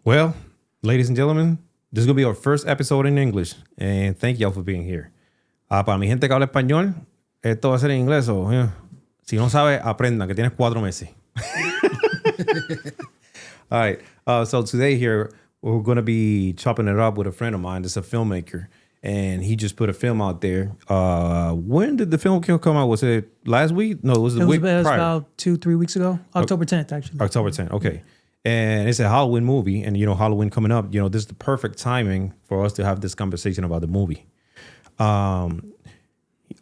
Well, ladies and gentlemen, this is going to be our first episode in English. And thank y'all for being here. Para mi gente que habla español, esto va a ser en inglés. Si no sabe, aprendan, que tienes 4 meses. All right. So today here, we're going to be chopping it up with a friend of mine that's a filmmaker. And he just put a film out there. When did the film come out? Was it last week? No, it was the week prior. It was about 2-3 weeks ago. October 10th, actually. October 10th, okay. And it's a Halloween movie. And, Halloween coming up, this is the perfect timing for us to have this conversation about the movie. I'm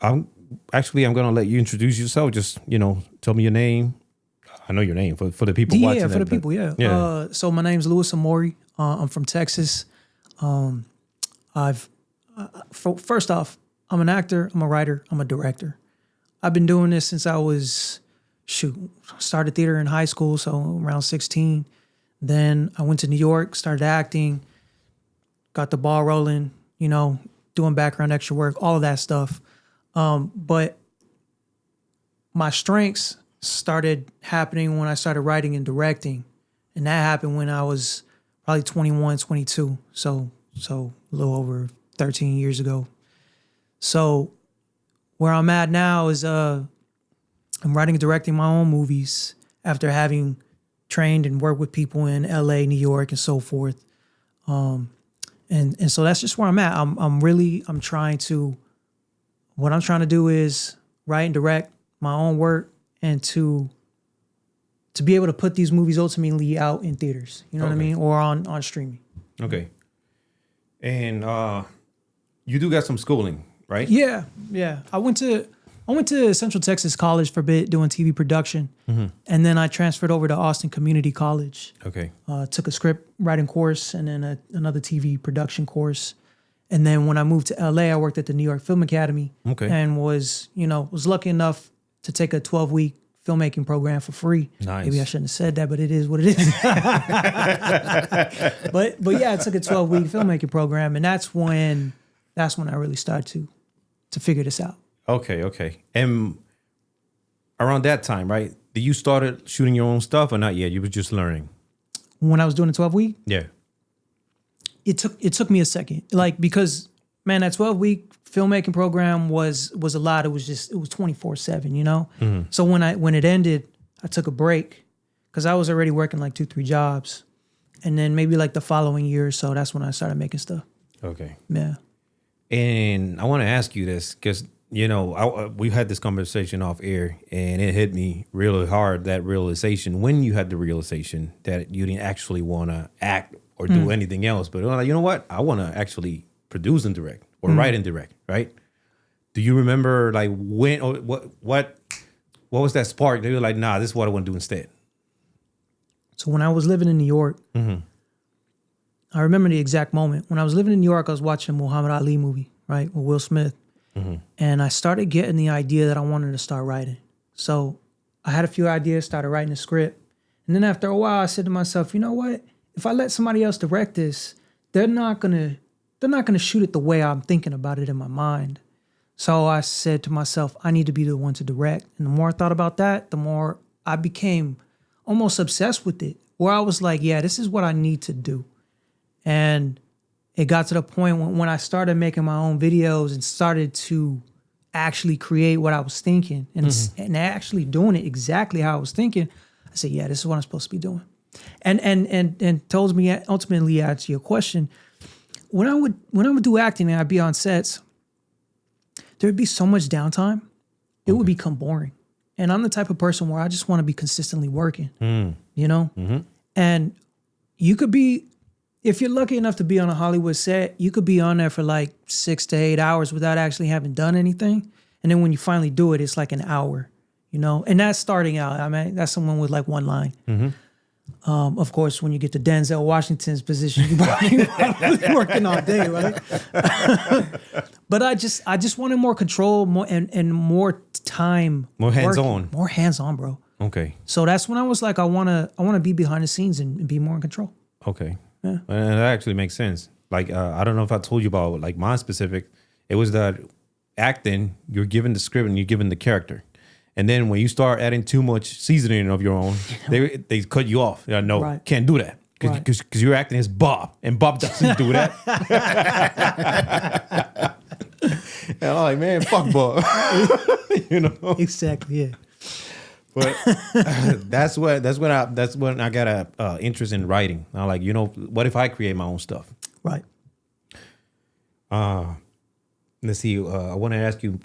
going to let you introduce yourself. Just, tell me your name. I know your name for the people watching. Yeah, for the people, yeah. So my name's Louis Amory. I'm from Texas. First off, I'm an actor, I'm a writer, I'm a director. I've been doing this since I was, started theater in high school, so around 16. Then I went to New York, started acting, got the ball rolling, doing background extra work, all of that stuff. But my strengths started happening when I started writing and directing. And that happened when I was probably 21, 22. So a little over 13 years ago. So where I'm at now is I'm writing and directing my own movies after having trained and worked with people in LA, New York, and so forth. And so that's just where I'm at. What I'm trying to do is write and direct my own work and to be able to put these movies ultimately out in theaters, you know what I mean? Or on streaming. Okay. And you do got some schooling, right? Yeah. I went to Central Texas College for a bit doing TV production. Mm-hmm. And then I transferred over to Austin Community College. Okay. Took a script writing course and then another TV production course. And then when I moved to LA, I worked at the New York Film Academy. Okay. And was lucky enough to take a 12-week filmmaking program for free. Nice. Maybe I shouldn't have said that, but it is what it is. but yeah, I took a 12-week filmmaking program, and that's when I really started to figure this out. Okay. And around that time, right? Did you started shooting your own stuff or not yet? You were just learning. When I was doing the 12-week? Yeah. It took me a second. Because man, that 12-week filmmaking program was a lot. It was 24/7, Mm-hmm. So when it ended, I took a break because I was already working like 2-3 jobs. And then maybe like the following year or so, that's when I started making stuff. Okay. Yeah. And I want to ask you this because, we had this conversation off air and it hit me really hard, that realization, when you had the realization that you didn't actually want to act or do anything else. But you know what? I want to actually produce and direct or write and direct, right? Do you remember like when or what was that spark that you were like, nah, this is what I want to do instead? So when I was living in New York, I remember the exact moment. When I was living in New York, I was watching a Muhammad Ali movie, right, with Will Smith. Mm-hmm. And I started getting the idea that I wanted to start writing. So I had a few ideas, started writing a script. And then after a while, I said to myself, you know what? If I let somebody else direct this, they're not gonna shoot it the way I'm thinking about it in my mind. So I said to myself, I need to be the one to direct. And the more I thought about that, the more I became almost obsessed with it, where I was like, yeah, this is what I need to do. And it got to the point when I started making my own videos and started to actually create what I was thinking and actually doing it exactly how I was thinking, I said, yeah, this is what I'm supposed to be doing. And told me, ultimately, to answer your question, when I would do acting and I'd be on sets, there'd be so much downtime, it would become boring. And I'm the type of person where I just want to be consistently working, Mm-hmm. And you could be, if you're lucky enough to be on a Hollywood set, you could be on there for like 6 to 8 hours without actually having done anything. And then when you finally do it, it's like an hour, and that's starting out. I mean, that's someone with like one line. Mm-hmm. Of course, when you get to Denzel Washington's position, you're probably working all day, right? But I just wanted more control, and more time, more hands-on, bro. Okay. So that's when I was like, I wanna be behind the scenes and be more in control. Okay. Yeah. And that actually makes sense. Like I don't know if I told you about like my specific. It was that acting. You're given the script and you're given the character. And then when you start adding too much seasoning of your own, they cut you off. No, right. Can't do that. because you're acting as Bob, and Bob doesn't do that. And I'm like, man, fuck Bob. You know, Exactly. Yeah. but that's when I got a interest in writing. I'm like, you know, what if I create my own stuff? Right. Let's see. I want to ask you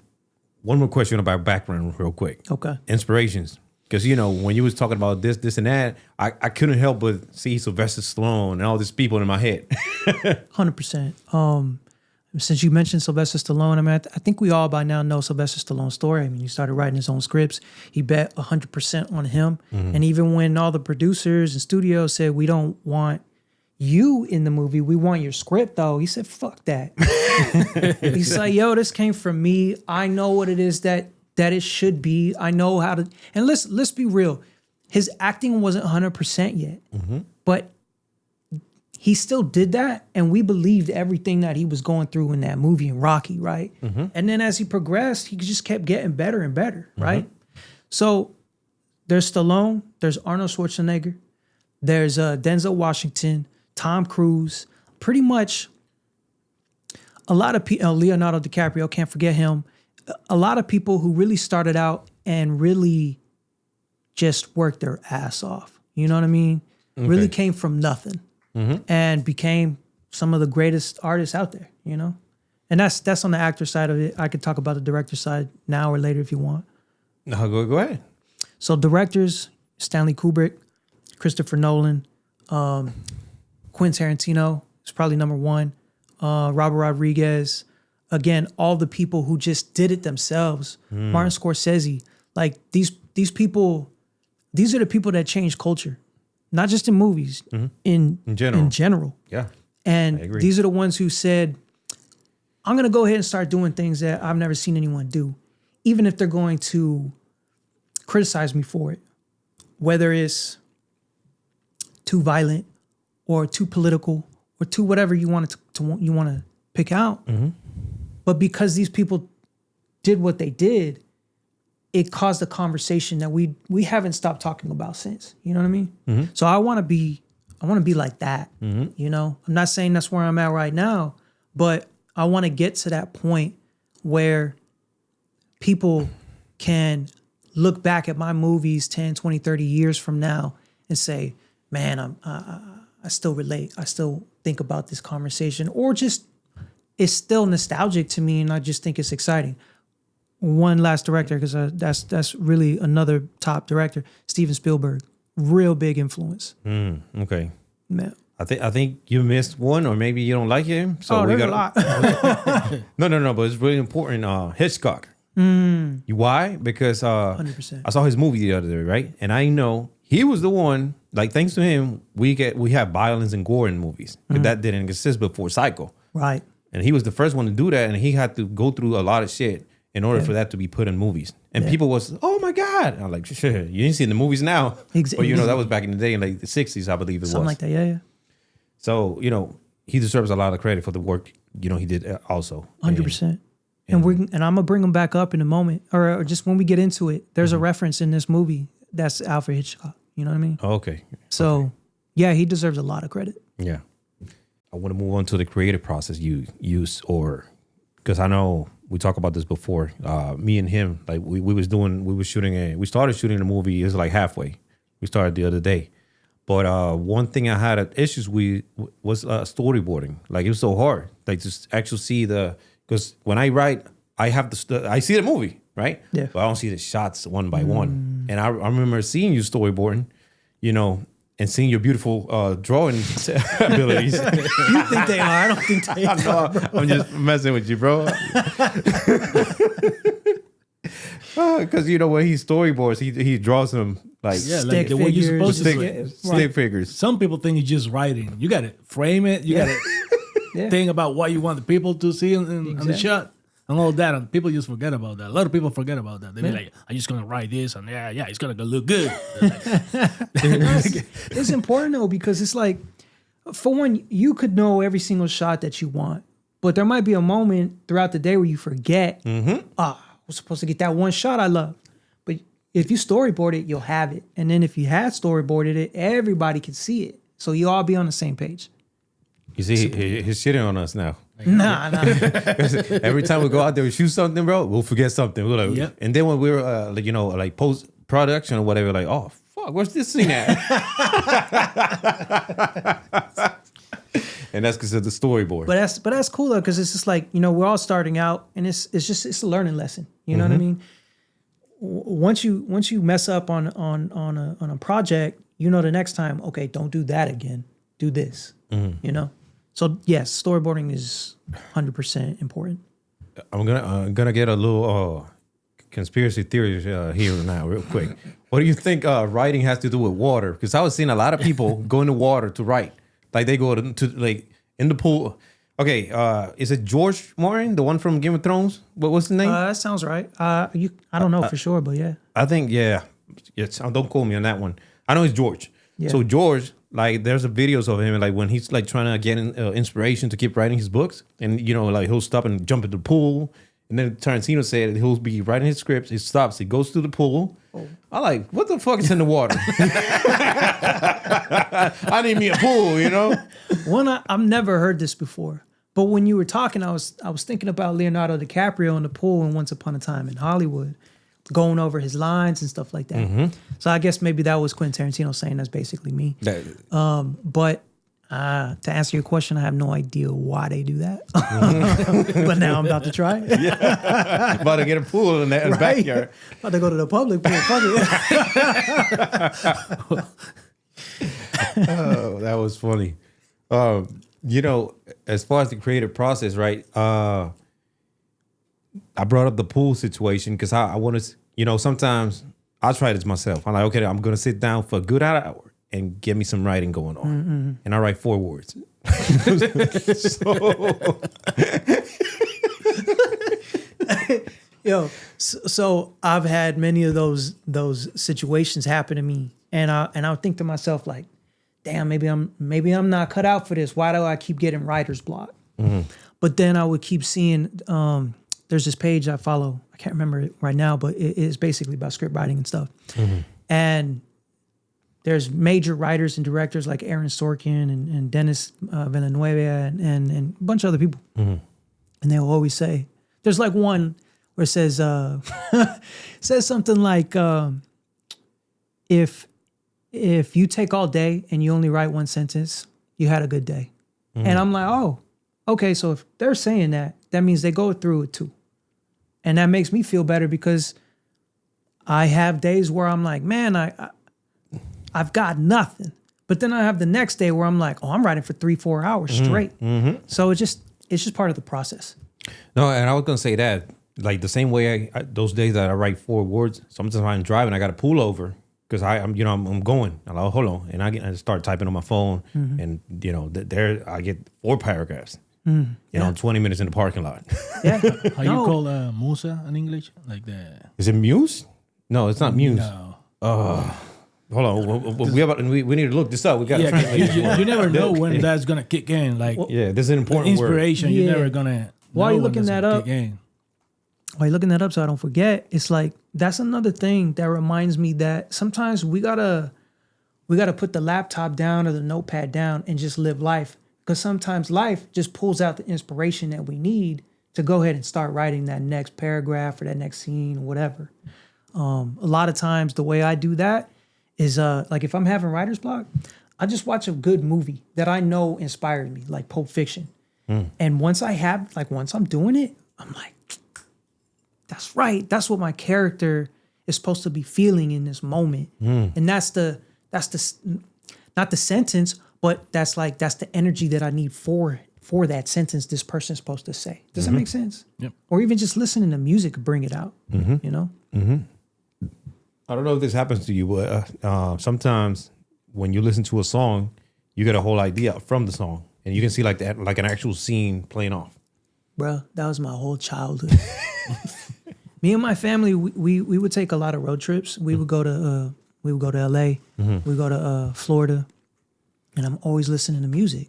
one more question about background real quick. Okay. Inspirations. Because, you know, when you was talking about this, and that, I couldn't help but see Sylvester Stallone and all these people in my head. 100%. Since you mentioned Sylvester Stallone, I mean, I think we all by now know Sylvester Stallone's story. I mean, he started writing his own scripts. He bet 100% on him. And even when all the producers and studios said, we don't want you in the movie, we want your script, though, he said, fuck that. He's like, yo, this came from me. I know what it is that it should be. I know how to, and let's be real. His acting wasn't 100% yet, but he still did that. And we believed everything that he was going through in that movie in Rocky, right? And then as he progressed, he just kept getting better and better, right? So there's Stallone, there's Arnold Schwarzenegger, there's Denzel Washington, Tom Cruise, pretty much a lot of people, Leonardo DiCaprio, can't forget him. A lot of people who really started out and really just worked their ass off. You know what I mean? Okay. Really came from nothing and became some of the greatest artists out there, you know? And that's on the actor side of it. I could talk about the director side now or later if you want. No, go ahead. So directors, Stanley Kubrick, Christopher Nolan, Quentin Tarantino is probably number one. Robert Rodriguez. Again, all the people who just did it themselves. Martin Scorsese. Like these people, these are the people that change culture. Not just in movies, in general. Yeah. And these are the ones who said, I'm going to go ahead and start doing things that I've never seen anyone do. Even if they're going to criticize me for it. Whether it's too violent or too political or too whatever you want to pick out. But because these people did what they did, it caused a conversation that we haven't stopped talking about since. You know what I mean? So I want to be like that. You know, I'm not saying that's where I'm at right now, but I want to get to that point where people can look back at my movies 10, 20, 30 years from now and say, man, I still relate. I still think about this conversation, or just it's still nostalgic to me, and I just think it's exciting. One last director, because that's really another top director, Steven Spielberg, real big influence. Okay, man. I think you missed one, or maybe you don't like him. So there's a lot. No, but it's really important. Hitchcock. Why? Because 100%. I saw his movie the other day, right? And I know he was the one. Like, thanks to him, we have violence and gore in movies. That didn't exist before Psycho. Right. And he was the first one to do that, and he had to go through a lot of shit in order for that to be put in movies. And people was, oh my God. I'm like, sure, you ain't seen the movies now. But you know, that was back in the day in like the 60s, I believe it was. Something like that, yeah. So, you know, he deserves a lot of credit for the work, you know, he did also. 100%. And I'm going to bring him back up in a moment, or just when we get into it. There's a reference in this movie that's Alfred Hitchcock. You know what I mean? Okay. So, yeah, he deserves a lot of credit. Yeah. I want to move on to the creative process you use, or because I know we talked about this before. Me and him, like we started shooting a movie. It was like halfway. We started the other day, but one thing I had issues with was storyboarding. Like it was so hard, like to actually see because when I write, I have I see the movie, right? Yeah. But I don't see the shots one by one. And I remember seeing you storyboarding, you know, and seeing your beautiful drawing abilities. You think they are? I don't think they are. No, I'm just messing with you, bro. Because you know when he storyboards, he draws them like stick the way you're supposed figures. to. Stick figures. Some people think it's just writing. You got to frame it. You got to think about what you want the people to see in the shot. And all that, and people just forget about that. A lot of people forget about that. They be like, "I'm just gonna write this, and it's gonna look good." It's important though, because it's like, for one, you could know every single shot that you want, but there might be a moment throughout the day where you forget. I was supposed to get that one shot I love, but if you storyboard it, you'll have it. And then if you had storyboarded it, everybody can see it. So you all be on the same page. You see, he's shitting on us now. Nah. Every time we go out there, we shoot something, bro, we'll forget something. We're like, Yep. And then when we were, like post production or whatever, like, oh fuck, where's this scene at? And that's because of the storyboard. But that's cool though, because it's just like, we're all starting out, and it's a learning lesson. You know what I mean? Once you mess up on a project, the next time, okay, don't do that again. Do this. So yes, storyboarding is 100% important. I'm gonna get a little conspiracy theories here now, real quick. What do you think writing has to do with water? Because I was seeing a lot of people go into water to write. Like they go to like in the pool. Okay, is it George Martin, the one from Game of Thrones? What's the name? That sounds right. I don't know for sure, but yeah. I think yes. Don't quote me on that one. I know it's George. Yeah. So George, like, there's a videos of him, like when he's like trying to get inspiration to keep writing his books, and like he'll stop and jump into the pool, and then Tarantino said he'll be writing his scripts. He stops, he goes to the pool. Oh. I'm like, what the fuck is in the water? I need me a pool, One, I've never heard this before, but when you were talking, I was thinking about Leonardo DiCaprio in the pool in Once Upon a Time in Hollywood, going over his lines and stuff like that. Mm-hmm. So I guess maybe that was Quentin Tarantino saying that's basically me. But to answer your question, I have no idea why they do that. But now I'm about to try. Yeah. About to get a pool in the backyard. About to go to the public pool. Fuck it. Oh, that was funny. As far as the creative process, right? I brought up the pool situation because I want to, sometimes I try this myself. I'm like, okay, I'm going to sit down for a good hour and get me some writing going on. Mm-hmm. And I write 4 words. So I've had many of those situations happen to me. And I'll think to myself like, damn, maybe I'm not cut out for this. Why do I keep getting writer's block? Mm-hmm. But then I would keep seeing, there's this page I follow. I can't remember it right now, but it is basically about script writing and stuff. Mm-hmm. And there's major writers and directors like Aaron Sorkin and Dennis Villanueva and a bunch of other people. Mm-hmm. And they'll always say, there's like one where it says, says something like, if you take all day and you only write one sentence, you had a good day. Mm-hmm. And I'm like, oh, okay. So if they're saying that means they go through it too. And that makes me feel better because I have days where I'm like, man, I've got nothing. But then I have the next day where I'm like, oh, I'm writing for 3-4 hours straight. Mm-hmm. So it's just part of the process. No, and I was gonna say that, like the same way I those days that I write 4 words, sometimes I'm driving, I got to pull over because I'm going. I'm like, hold on, and I start typing on my phone, mm-hmm. and there I get 4 paragraphs. In 20 minutes in the parking lot. Yeah. How you call Musa in English? Like that? Is it Muse? No, it's not Muse. No. Hold on. We need to look this up. We got you never know when that's gonna kick in. Like, this is an important inspiration. word. You're never gonna. While you're looking that up, so I don't forget, it's like that's another thing that reminds me that sometimes we gotta put the laptop down or the notepad down and just live life. Because sometimes life just pulls out the inspiration that we need to go ahead and start writing that next paragraph or that next scene or whatever. A lot of times the way I do that is like if I'm having writer's block, I just watch a good movie that I know inspired me, like Pulp Fiction. And once I'm doing it, I'm like, that's right. That's what my character is supposed to be feeling in this moment. And that's the not the sentence, but that's the energy that I need for that sentence this person's supposed to say. Does that make sense? Yep. Or even just listening to music bring it out, Mm-hmm. I don't know if this happens to you, but sometimes when you listen to a song, you get a whole idea from the song, and you can see like an actual scene playing off. Bro, that was my whole childhood. Me and my family, we would take a lot of road trips. We would go to LA. Mm-hmm. We would go to Florida. And I'm always listening to music.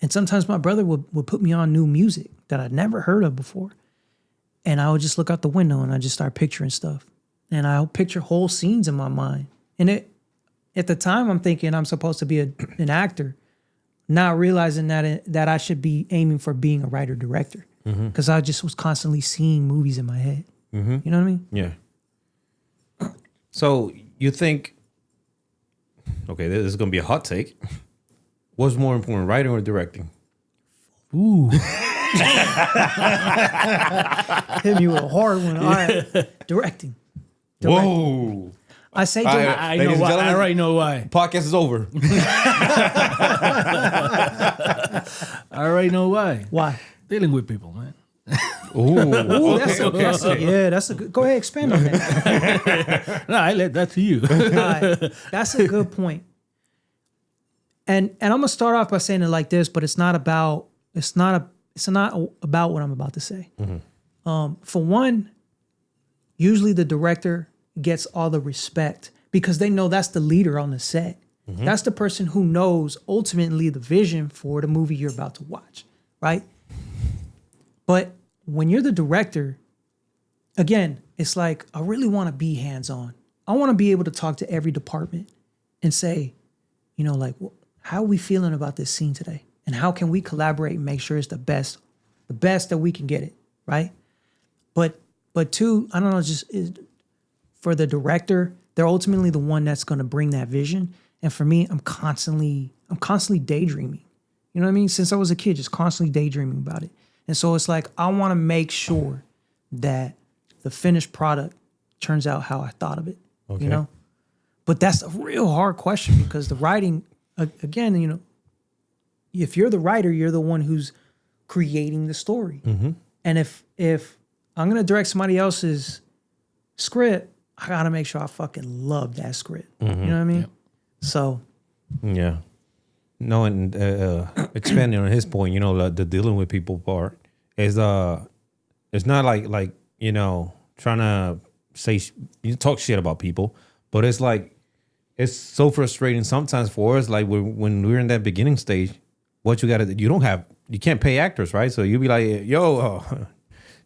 And sometimes my brother would put me on new music that I'd never heard of before. And I would just look out the window and I just start picturing stuff. And I'll picture whole scenes in my mind. And at the time, I'm thinking I'm supposed to be an actor, not realizing that I should be aiming for being a writer director, because I just was constantly seeing movies in my head. You know what I mean? Yeah. So you think, okay, this is going to be a hot take. What's more important, writing or directing? Ooh. Hit me with a hard one. All right. Directing. Whoa. I say I know why. I already know why. Podcast is over. I already know why. Why? Dealing with people, man. Ooh, that's a good. Go ahead, expand on that. No, I let that to you. All right. That's a good point. And I'm gonna start off by saying it like this, but it's not about what I'm about to say. For one, usually the director gets all the respect because they know that's the leader on the set. That's the person who knows ultimately the vision for the movie you're about to watch, right? But when you're the director, again, it's like, I really want to be hands-on. I want to be able to talk to every department and say, like, how are we feeling about this scene today? And how can we collaborate and make sure it's the best that we can get it, right? But two, I don't know, for the director, they're ultimately the one that's going to bring that vision. And for me, I'm constantly daydreaming. You know what I mean? Since I was a kid, just constantly daydreaming about it. And so it's like, I want to make sure that the finished product turns out how I thought of it, But that's a real hard question because the writing, again, if you're the writer, you're the one who's creating the story. And if I'm going to direct somebody else's script, I got to make sure I fucking love that script. You know what I mean? Yep. So. Yeah. No, and expanding on his point, the dealing with people part is it's not like trying to say talk shit about people, but it's like it's so frustrating sometimes for us. Like when we're in that beginning stage, what you can't pay actors, right? So you'll be like, yo,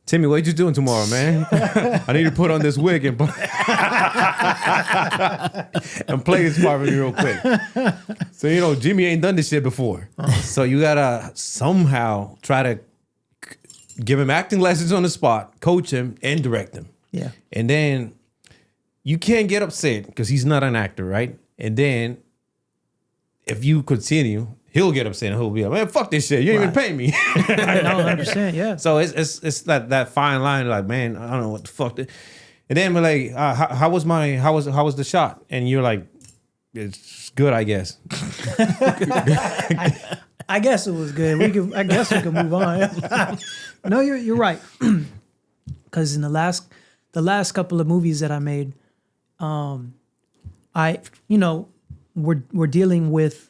Timmy, what you doing tomorrow, man? I need to put on this wig and play this part for me real quick. So, Jimmy ain't done this shit before. So you got to somehow try to give him acting lessons on the spot, coach him, and direct him. Yeah. And then you can't get upset because he's not an actor, right? And then if you continue, he'll get upset and he'll be like, man, fuck this shit. You ain't even pay me. I know, 100%, yeah. So it's that fine line, like, man, I don't know what the fuck. And then we're like, how was the shot? And you're like, it's good, I guess. I guess it was good. I guess we can move on. No, you're right. Because in the last couple of movies that I made, we're dealing with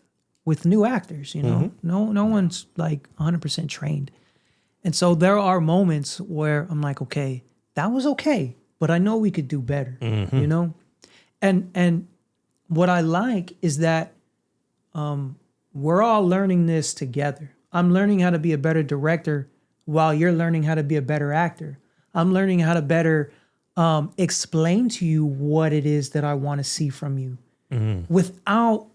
new actors, No one's like 100% trained. And so there are moments where I'm like, okay, that was okay, but I know we could do better, And what I like is that we're all learning this together. I'm learning how to be a better director while you're learning how to be a better actor. I'm learning how to better explain to you what it is that I want to see from you without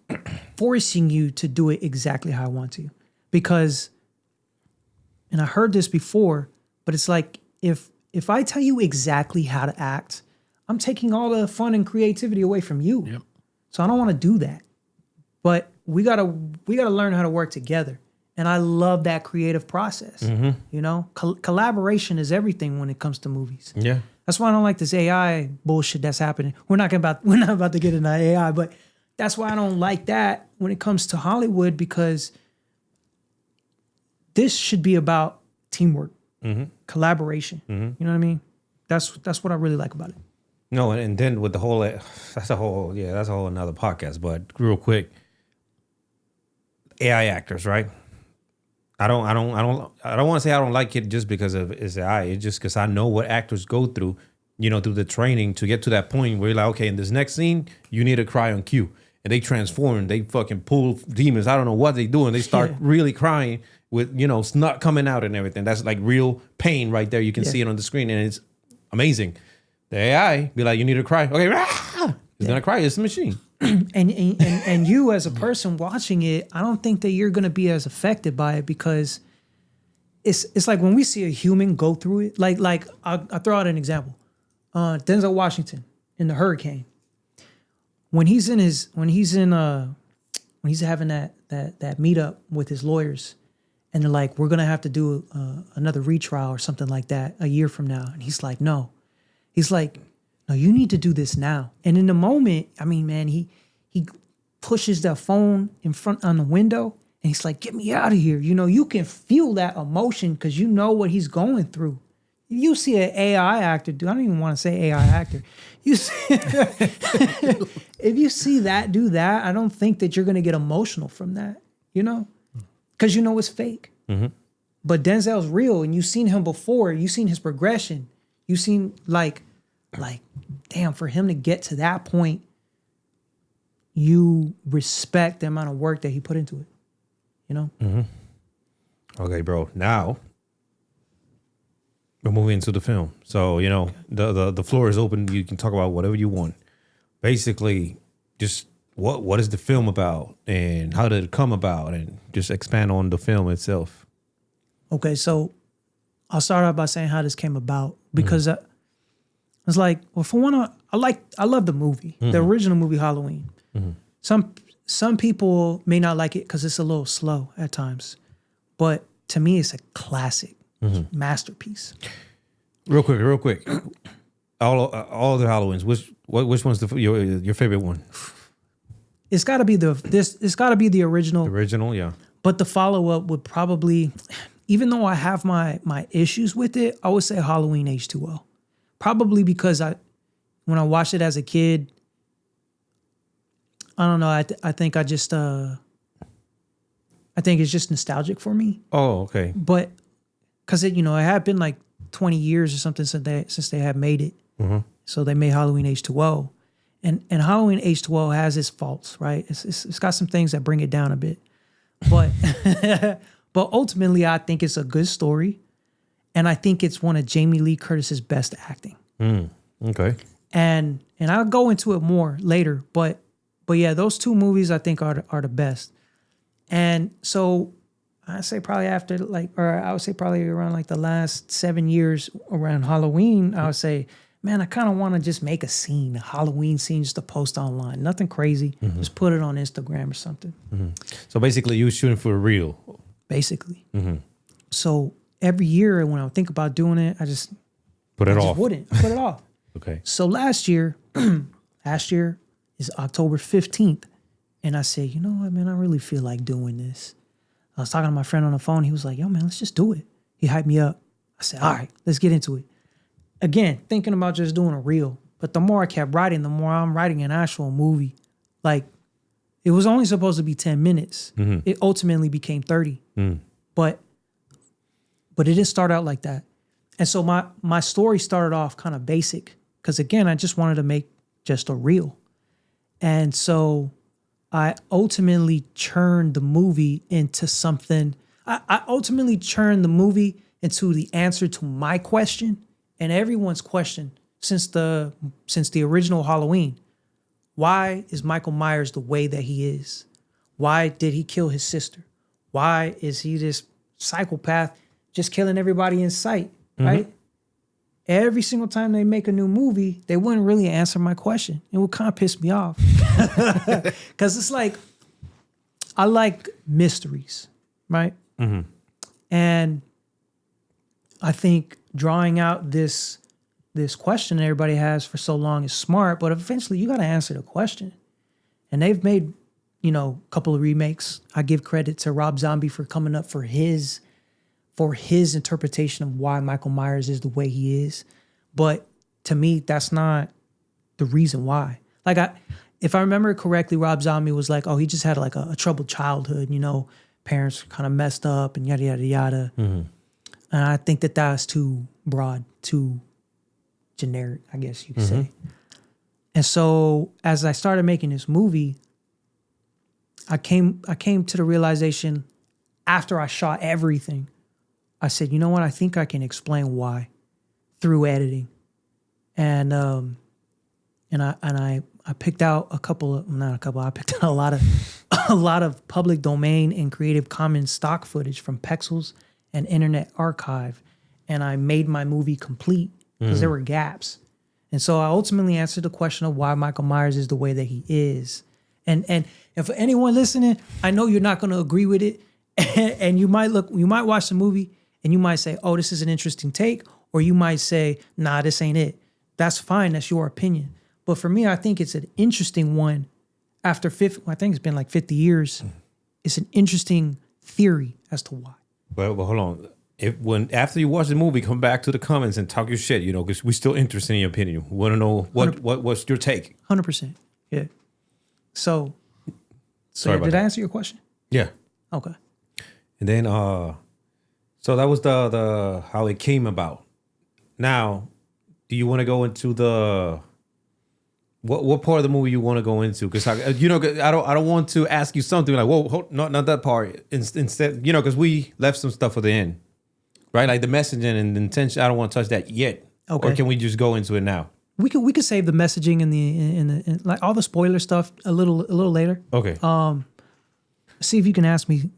forcing you to do it exactly how I want to. Because, and I heard this before, but it's like, if I tell you exactly how to act, I'm taking all the fun and creativity away from you. Yep. So I don't want to do that. But we gotta learn how to work together. And I love that creative process. Collaboration is everything when it comes to movies. Yeah. That's why I don't like this AI bullshit that's happening. We're not about to get into AI, but that's why I don't like that when it comes to Hollywood, because this should be about teamwork, collaboration. You know what I mean? That's what I really like about it. No, and then with the whole, that's a whole another podcast. But real quick, AI actors, right? I don't want to say I don't like it just because of it's AI. It's just because I know what actors go through, through the training to get to that point where you're like, okay, in this next scene, you need to cry on cue. And they transform, they fucking pull demons. I don't know what they do. And they start really crying with, snot coming out and everything. That's like real pain right there. You can see it on the screen and it's amazing. The AI be like, you need to cry. Okay, it's going to cry. It's a machine. and you as a person watching it, I don't think that you're gonna be as affected by it because it's like when we see a human go through it. Like I'll throw out an example. Denzel Washington in The Hurricane. When he's having that meetup with his lawyers, and they're like, we're gonna have to do another retrial or something like that a year from now, and he's like, no. He's like, no, you need to do this now. And in the moment, I mean, man, he pushes that phone in front on the window and he's like, get me out of here. You know, you can feel that emotion because you know what he's going through. If you see an AI actor, I don't even want to say AI actor. You see, if you see that do that, I don't think that you're going to get emotional from that, you know, because you know it's fake. Mm-hmm. But Denzel's real and you've seen him before. You've seen his progression. You've seen like, damn, for him to get to that point, you respect the amount of work that he put into it, you know? Mm-hmm. Okay, bro. Now we're moving into the film. So, you know, the floor is open. You can talk about whatever you want. Basically, just what is the film about and how did it come about, and just expand on the film itself. Okay, so I'll start out by saying how this came about because it's like, well, for one, I love the movie, the original movie Halloween. Mm-hmm. Some people may not like it because it's a little slow at times, but to me, it's a classic masterpiece. Real quick, all the Halloweens. Which one's your favorite one? It's got to be the original. The original, yeah. But the follow up would probably, even though I have my issues with it, I would say Halloween H2O. Probably because when I watched it as a kid, I don't know. I think I think it's just nostalgic for me. Oh, okay. But because it had been like 20 years or something since they had made it. Mm-hmm. So they made Halloween H2O, and Halloween H2O has its faults, right? It's got some things that bring it down a bit, but but ultimately I think it's a good story. And I think it's one of Jamie Lee Curtis's best acting. Okay. And I'll go into it more later, but yeah, those two movies I think are the best. And so I say probably I would say probably around like the last 7 years around Halloween, I would say, man, I kind of want to just make a Halloween scene just to post online. Nothing crazy. Mm-hmm. Just put it on Instagram or something. Mm-hmm. So basically you were shooting for real. Basically. Mm-hmm. So every year when I would think about doing it, I just put it off. Wouldn't put it off. Okay. So last year is October 15th. And I said, you know what, man, I really feel like doing this. I was talking to my friend on the phone. He was like, yo, man, let's just do it. He hyped me up. I said, all right, let's get into it. Again, thinking about just doing a reel. But the more I kept writing, the more I'm writing an actual movie. Like, it was only supposed to be 10 minutes. Mm-hmm. It ultimately became 30. But it didn't start out like that. And so my story started off kind of basic. Because again, I just wanted to make just a reel. And so I ultimately churned the movie into something. I ultimately churned the movie into the answer to my question and everyone's question since the original Halloween. Why is Michael Myers the way that he is? Why did he kill his sister? Why is he this psychopath just killing everybody in sight, right? Every single time they make a new movie, they wouldn't really answer my question. It would kind of piss me off. Because it's like, I like mysteries, right? Mm-hmm. And I think drawing out this question that everybody has for so long is smart, but eventually you got to answer the question. And they've made, a couple of remakes. I give credit to Rob Zombie for coming up for his interpretation of why Michael Myers is the way he is. But to me, that's not the reason why. Like, if I remember correctly, Rob Zombie was like, oh, he just had like a troubled childhood, parents kind of messed up and yada, yada, yada. Mm-hmm. And I think that that's too broad, too generic, I guess you could say. And so as I started making this movie, I came to the realization after I shot everything, I said, you know what? I think I can explain why through editing. And I picked out I picked out a lot of public domain and Creative Commons stock footage from Pexels and Internet Archive, and I made my movie complete because there were gaps. And so I ultimately answered the question of why Michael Myers is the way that he is. And for anyone listening, I know you're not going to agree with it, and you might watch the movie and you might say, "Oh, this is an interesting take," or you might say, "Nah, this ain't it." That's fine. That's your opinion. But for me, I think it's an interesting one. After 50, I think it's been like 50 years. It's an interesting theory as to why. But hold on. After you watch the movie, come back to the comments and talk your shit, because we're still interested in your opinion. We want to know what's your take. 100%. Yeah. So did I answer your question? Yeah. Okay. And then so that was the how it came about. Now, do you want to go into the what part of the movie you want to go into? Because I don't want to ask you something like, whoa, not that part. Instead, because we left some stuff for the end, right? Like the messaging and the intention. I don't want to touch that yet. Okay. Or can we just go into it now? We could save the messaging and the like all the spoiler stuff a little later. Okay. See if you can ask me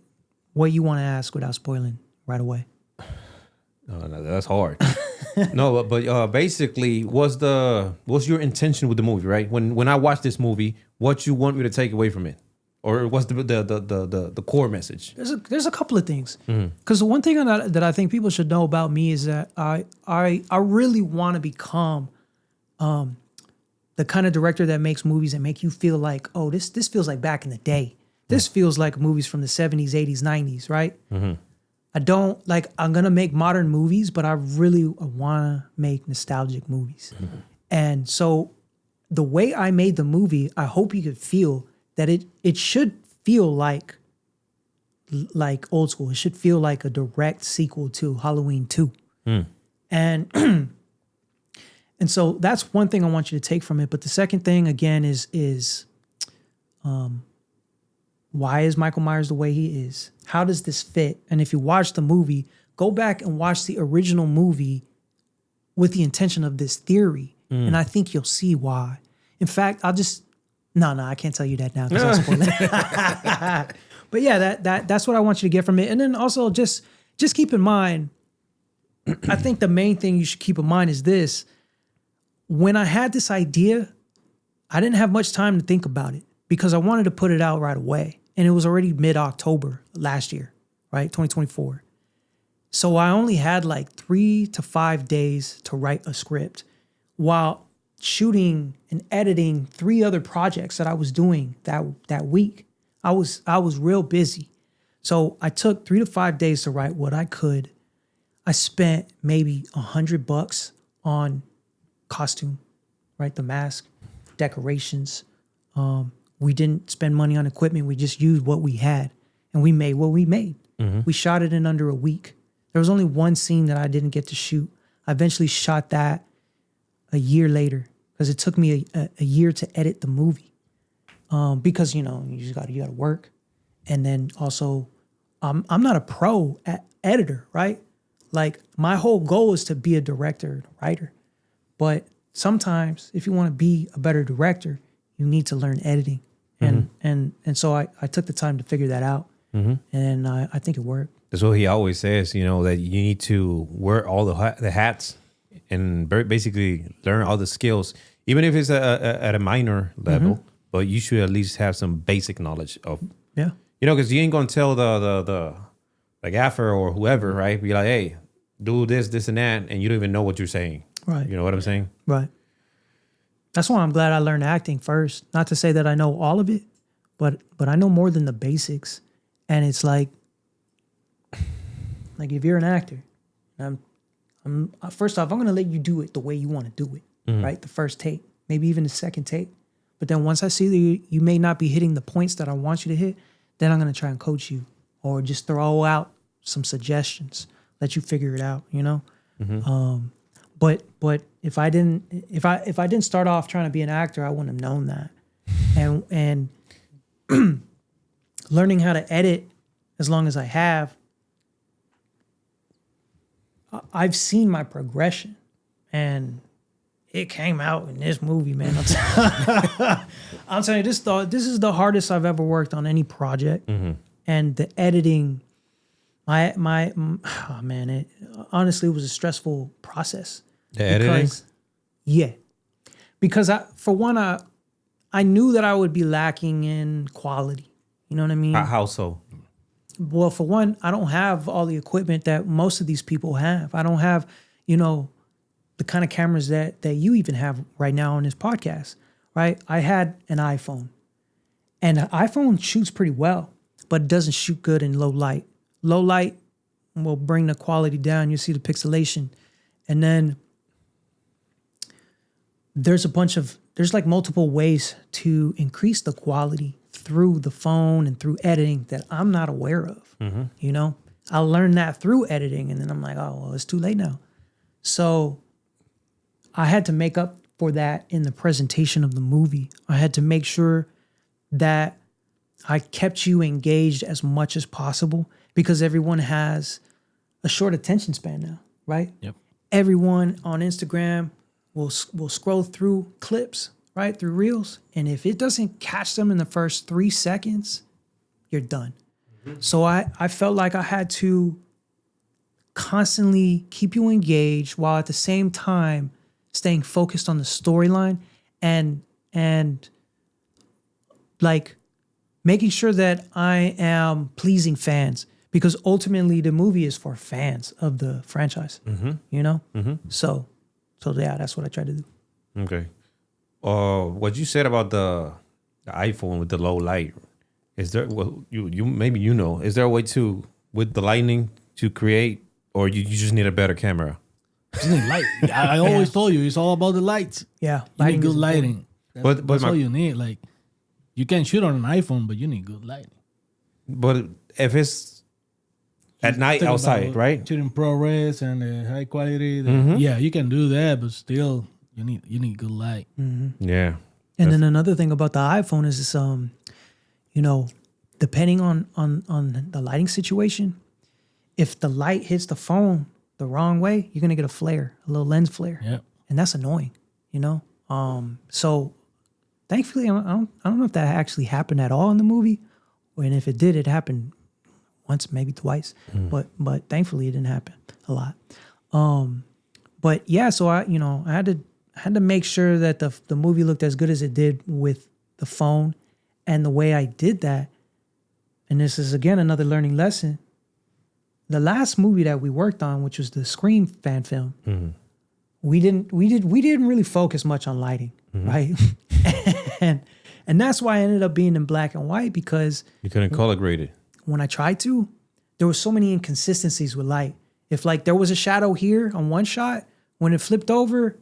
what you want to ask without spoiling right away. No, that's hard. No, but basically, what's your intention with the movie, right? When I watch this movie, what you want me to take away from it, or what's the core message? There's a couple of things. Because the one thing that I think people should know about me is that I really want to become the kind of director that makes movies and make you feel like, oh, this feels like back in the day. This feels like movies from the 70s, 80s, 90s, right? Mm-hmm. I'm going to make modern movies, but I really want to make nostalgic movies. Mm-hmm. And so the way I made the movie, I hope you could feel that it should feel like old school. It should feel like a direct sequel to Halloween 2. Mm. And and so that's one thing I want you to take from it. But the second thing, again, is why is Michael Myers the way he is? How does this fit? And if you watch the movie, go back and watch the original movie with the intention of this theory. And I think you'll see why. In fact, I'll just... No, I can't tell you that now because I'll spoil it. But yeah, that's what I want you to get from it. And then also just keep in mind, I think the main thing you should keep in mind is this. When I had this idea, I didn't have much time to think about it because I wanted to put it out right away. And it was already mid-October last year, right? 2024. So I only had like 3 to 5 days to write a script while shooting and editing 3 other projects that I was doing that week. I was real busy. So I took 3 to 5 days to write what I could. I spent maybe $100 on costume, right? The mask, decorations. We didn't spend money on equipment. We just used what we had and we made what we made. Mm-hmm. We shot it in under a week. There was only one scene that I didn't get to shoot. I eventually shot that a year later because it took me a year to edit the movie. Because, you just got to work. And then also, I'm not a pro editor, right? Like my whole goal is to be a director, writer. But sometimes if you want to be a better director, you need to learn editing. And so I took the time to figure that out. Mm-hmm. And I think it worked. That's what he always says, that you need to wear all the hats and basically learn all the skills, even if it's at a minor level, but you should at least have some basic knowledge of, because you ain't going to tell the gaffer or whoever, right? Be like, hey, do this and that. And you don't even know what you're saying. Right. You know what I'm saying? Right. That's why I'm glad I learned acting first. Not to say that I know all of it, but I know more than the basics. And it's like if you're an actor, I'm first off, I'm going to let you do it the way you want to do it, right? The first take, maybe even the second take. But then once I see that you may not be hitting the points that I want you to hit, then I'm going to try and coach you or just throw out some suggestions, let you figure it out, Mm-hmm. But if I didn't start off trying to be an actor, I wouldn't have known that. And learning how to edit as long as I have, I've seen my progression, and it came out in this movie, man. I'm telling you, this is the hardest I've ever worked on any project. And the editing, honestly, it was a stressful process. The editing? Yeah. Because I knew that I would be lacking in quality. You know what I mean? How so? Well, for one, I don't have all the equipment that most of these people have. I don't have, you know, the kind of cameras that you even have right now on this podcast, right? I had an iPhone. And the iPhone shoots pretty well, but it doesn't shoot good in low light. Low light will bring the quality down. You see the pixelation. And then there's like multiple ways to increase the quality through the phone and through editing that I'm not aware of. You know, I learned that through editing, and then I'm like, oh, well, it's too late now. So I had to make up for that in the presentation of the movie. I had to make sure that I kept you engaged as much as possible, because everyone has a short attention span now, right? Yep. Everyone on Instagram will scroll through clips, right, through reels, and if it doesn't catch them in the first 3 seconds, you're done. So I felt like I had to constantly keep you engaged while at the same time staying focused on the storyline and like making sure that I am pleasing fans, because ultimately the movie is for fans of the franchise, you know? So yeah, that's what I tried to do. Okay. What you said about the iPhone with the low light, is there, well, you maybe you know, is there a way to, with the lighting, to create, or you just need a better camera? Just need light. I always told you, it's all about the lights. Yeah. You need good lighting. But That's all you need. Like, you can shoot on an iPhone, but you need good lighting. But if it's at night outside, right? Shooting ProRes and high quality, yeah, you can do that, but still, you need good light. Yeah. And then another thing about the iPhone is this, you know, depending on the lighting situation, if the light hits the phone the wrong way, you're gonna get a flare, a little lens flare. Yeah. And that's annoying, you know? So thankfully, I don't know if that actually happened at all in the movie. And if it did, it happened once, maybe twice. But thankfully it didn't happen a lot. But yeah, so I had to make sure that the movie looked as good as it did with the phone. And the way I did that, and this is again another learning lesson, the last movie that we worked on, which was the Scream fan film, we didn't really focus much on lighting, right? and that's why I ended up being in black and white, because You couldn't color grade it. when I tried to, there were so many inconsistencies with light. If like there was a shadow here on one shot, when it flipped over,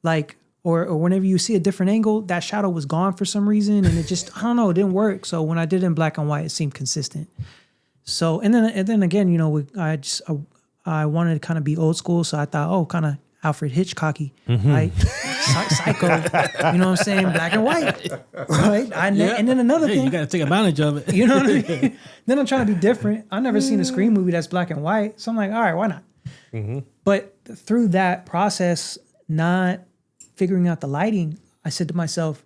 like or whenever you see a different angle, that shadow was gone for some reason, and it just, I don't know, it didn't work. So when I did it in black and white, it seemed consistent. So and then again, you know, I wanted to kind of be old school, so I thought, oh, kind of Alfred Hitchcocky, right? Psycho, you know what I'm saying? Black and white, right? And then another thing, you got to take advantage of it. you know what I mean? Then I'm trying to be different. I've never seen a Scream movie that's black and white, so I'm like, all right, why not? But through that process, not figuring out the lighting, I said to myself,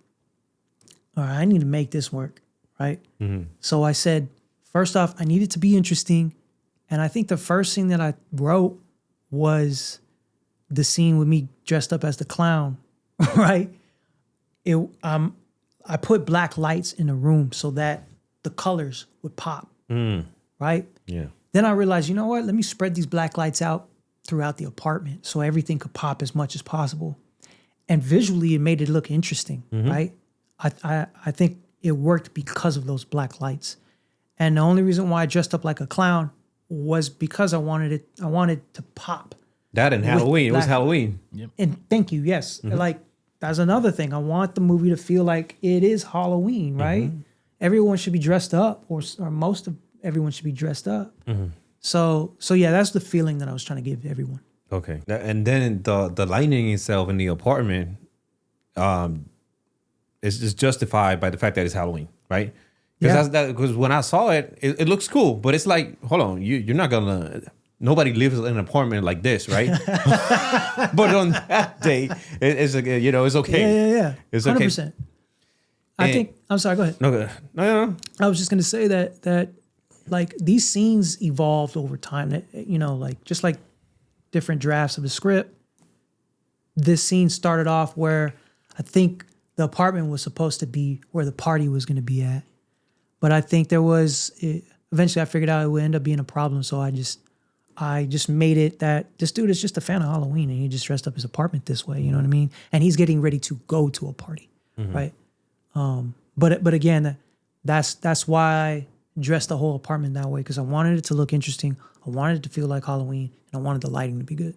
all right, I need to make this work, right? So I said, first off, I need it to be interesting. And I think the first thing that I wrote was the scene with me dressed up as the clown, right? I put black lights in the room so that the colors would pop, right? Yeah. Then I realized, you know what? Let me spread these black lights out throughout the apartment so everything could pop as much as possible. And visually, it made it look interesting, right? I think it worked because of those black lights. And the only reason why I dressed up like a clown was because I wanted to pop. That and Halloween. It was Halloween. Yep. And thank you, yes. Like, that's another thing. I want the movie to feel like it is Halloween, right? Everyone should be dressed up, or most of everyone should be dressed up. So yeah, that's the feeling that I was trying to give everyone. Okay. And then the lighting itself in the apartment is justified by the fact that it's Halloween, right? Because when I saw it, it looks cool, but it's like, hold on, you're not gonna nobody lives in an apartment like this, right? But on that day, it's okay. Yeah. It's okay. 100%. I think. I'm sorry. Go ahead. No. I was just gonna say that like these scenes evolved over time. That like just like different drafts of a script. This scene started off where I think the apartment was supposed to be where the party was going to be at, but I think eventually I figured out it would end up being a problem. So I just made it that this dude is just a fan of Halloween and he just dressed up his apartment this way. You know what I mean? And he's getting ready to go to a party, right? But again, that's why I dressed the whole apartment that way, because I wanted it to look interesting. I wanted it to feel like Halloween, and I wanted the lighting to be good.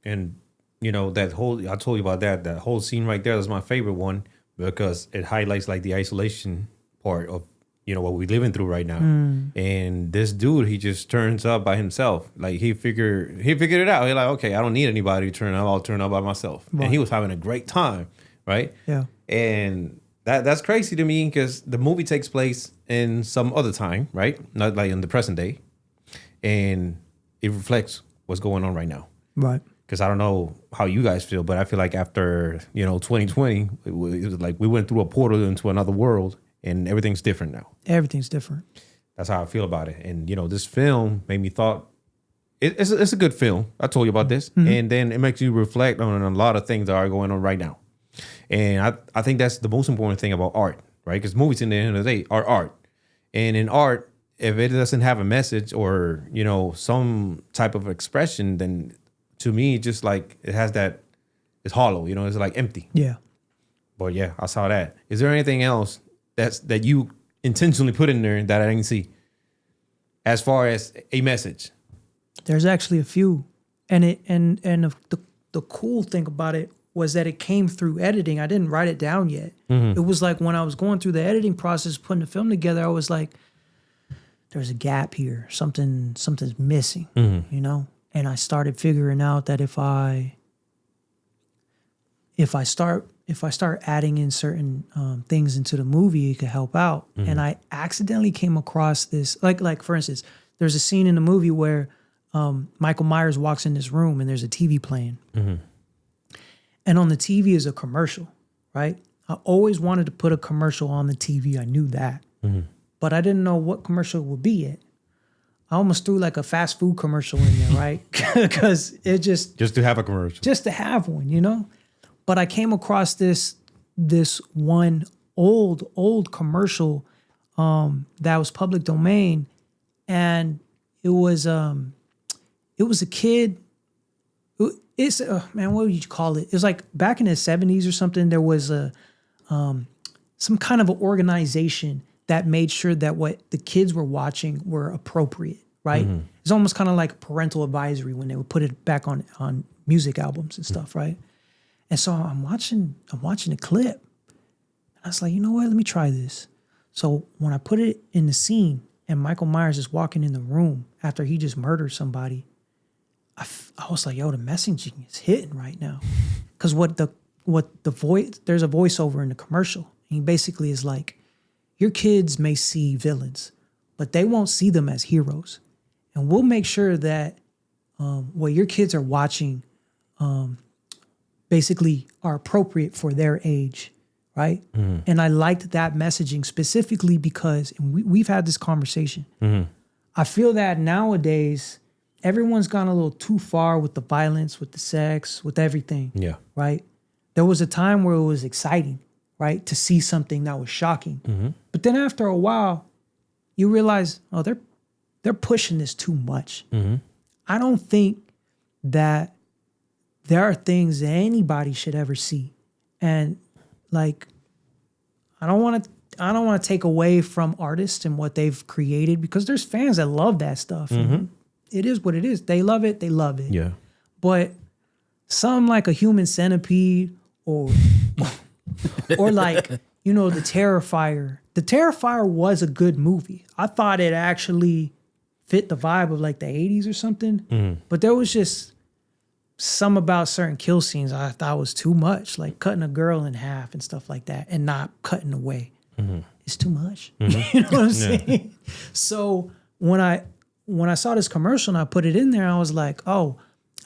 And that whole, I told you about that whole scene right there is my favorite one, because it highlights like the isolation part of what we're living through right now. And this dude, he just turns up by himself. Like he figured it out. He's like, okay, I don't need anybody to turn up. I'll turn up by myself. Right. And he was having a great time, right? Yeah. And that's crazy to me, because the movie takes place in some other time, right? Not like in the present day, and it reflects what's going on right now, right? Because I don't know how you guys feel, but I feel like after 2020, it was like we went through a portal into another world, and everything's different now. Everything's different. That's how I feel about it. And this film made me thought it's a good film. I told you about this, and then it makes you reflect on a lot of things that are going on right now. And I think that's the most important thing about art, right? Because movies, in the end of the day, are art. And in art, if it doesn't have a message or, some type of expression, then to me, just like it has that, it's hollow, it's like empty. Yeah. But yeah, I saw that. Is there anything else that you intentionally put in there that I didn't see as far as a message? There's actually a few. And the cool thing about it was that it came through editing. I didn't write it down yet. It was like when I was going through the editing process, putting the film together, I was like, there's a gap here. Something's missing, And I started figuring out that if I start adding in certain things into the movie, it could help out. And I accidentally came across this, like for instance, there's a scene in the movie where Michael Myers walks in this room and there's a TV playing. And on the TV is a commercial, right? I always wanted to put a commercial on the TV. I knew that. But I didn't know what commercial it would be yet. I almost threw like a fast food commercial in there, right? Because it just to have a commercial. Just to have one, But I came across this one old commercial that was public domain. And it was a kid. It's man, what would you call it? It was like back in the 70s or something. There was some kind of an organization that made sure that what the kids were watching were appropriate, right? It's almost kind of like parental advisory when they would put it back on music albums and stuff, right? And so I'm watching the clip, and I was like, you know what? Let me try this. So when I put it in the scene, and Michael Myers is walking in the room after he just murdered somebody, I was like, yo, the messaging is hitting right now. Because there's a voiceover in the commercial. And he basically is like, your kids may see villains, but they won't see them as heroes. And we'll make sure that what your kids are watching basically are appropriate for their age, right? And I liked that messaging specifically because, and we've had this conversation, I feel that nowadays, everyone's gone a little too far with the violence, with the sex, with everything. Yeah. Right? There was a time where it was exciting, right? To see something that was shocking. But then after a while, you realize, oh, they're pushing this too much. I don't think that there are things that anybody should ever see. And like, I don't want to take away from artists and what they've created, because there's fans that love that stuff. It is what it is. They love it. They love it. Yeah. But some like a Human Centipede or like, the Terrifier. The Terrifier was a good movie. I thought it actually fit the vibe of like the 80s or something. But there was just some about certain kill scenes I thought was too much, like cutting a girl in half and stuff like that and not cutting away. It's too much. You know what I'm saying? So when when I saw this commercial and I put it in there, I was like, oh,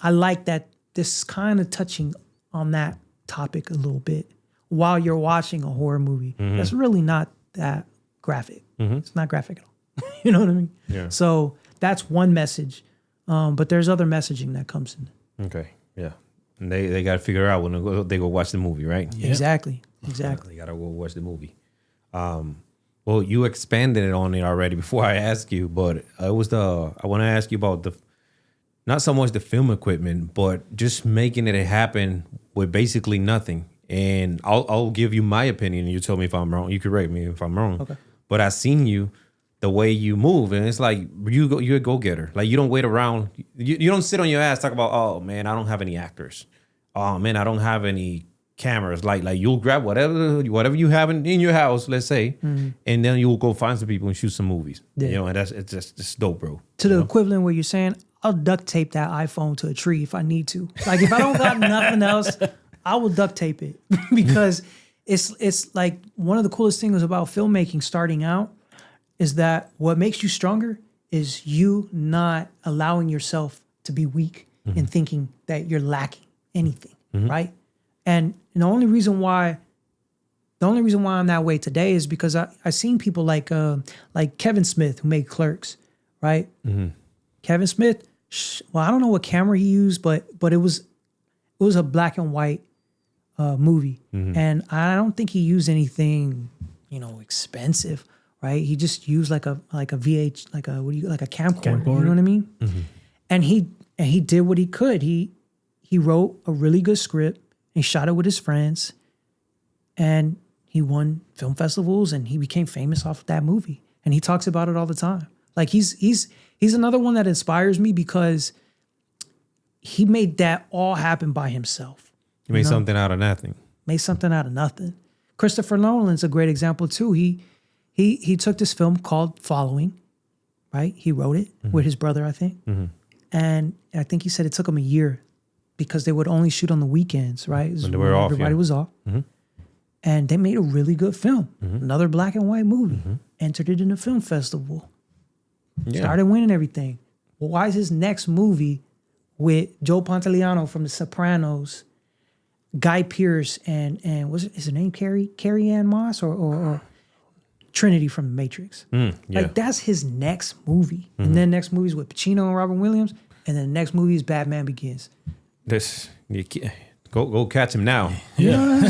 I like that this is kind of touching on that topic a little bit while you're watching a horror movie. That's really not that graphic. It's not graphic at all. You know what I mean? Yeah. So that's one message. But there's other messaging that comes in. Okay. Yeah. And they got to figure out when they go watch the movie, right? Yeah. Exactly. Exactly. They got to go watch the movie. Well, you expanded it on it already before I asked you, but I want to ask you about not so much the film equipment, but just making it happen with basically nothing. And I'll give you my opinion, and you tell me if I'm wrong. You correct me if I'm wrong. Okay. But I've seen you, the way you move, and it's like you're a go-getter. Like you don't wait around. You don't sit on your ass talk about, oh man, I don't have any actors. Oh man, I don't have any cameras. Like you'll grab whatever you have in your house, let's say, and then you'll go find some people and shoot some movies. Yeah. You know, and it's just dope, bro. To the equivalent where you're saying, I'll duct tape that iPhone to a tree if I need to. Like if I don't got nothing else, I will duct tape it because it's like one of the coolest things about filmmaking starting out is that what makes you stronger is you not allowing yourself to be weak and thinking that you're lacking anything, right? And the only reason why I'm that way today is because I seen people like Kevin Smith who made Clerks, right? Kevin Smith, well, I don't know what camera he used, but it was a black and white movie, and I don't think he used anything, expensive, right? He just used like a VH, like a camcorder, you know what I mean? And he did what he could. He wrote a really good script. He shot it with his friends, and he won film festivals, and he became famous off of that movie. And he talks about it all the time. Like he's another one that inspires me because he made that all happen by himself. He made something out of nothing. Made something out of nothing. Christopher Nolan's a great example too. He took this film called Following, right? He wrote it with his brother, I think. And I think he said it took him a year because they would only shoot on the weekends, right? When they were off, everybody was off. And they made a really good film. Another black and white movie. Entered it in a film festival. Yeah. Started winning everything. Well, why is his next movie with Joe Pantoliano from The Sopranos, Guy Pearce, and is her name Carrie Ann Moss or Trinity from The Matrix? Like that's his next movie. And then next movie's with Pacino and Robin Williams, and then the next movie is Batman Begins. Go catch him now. Yeah.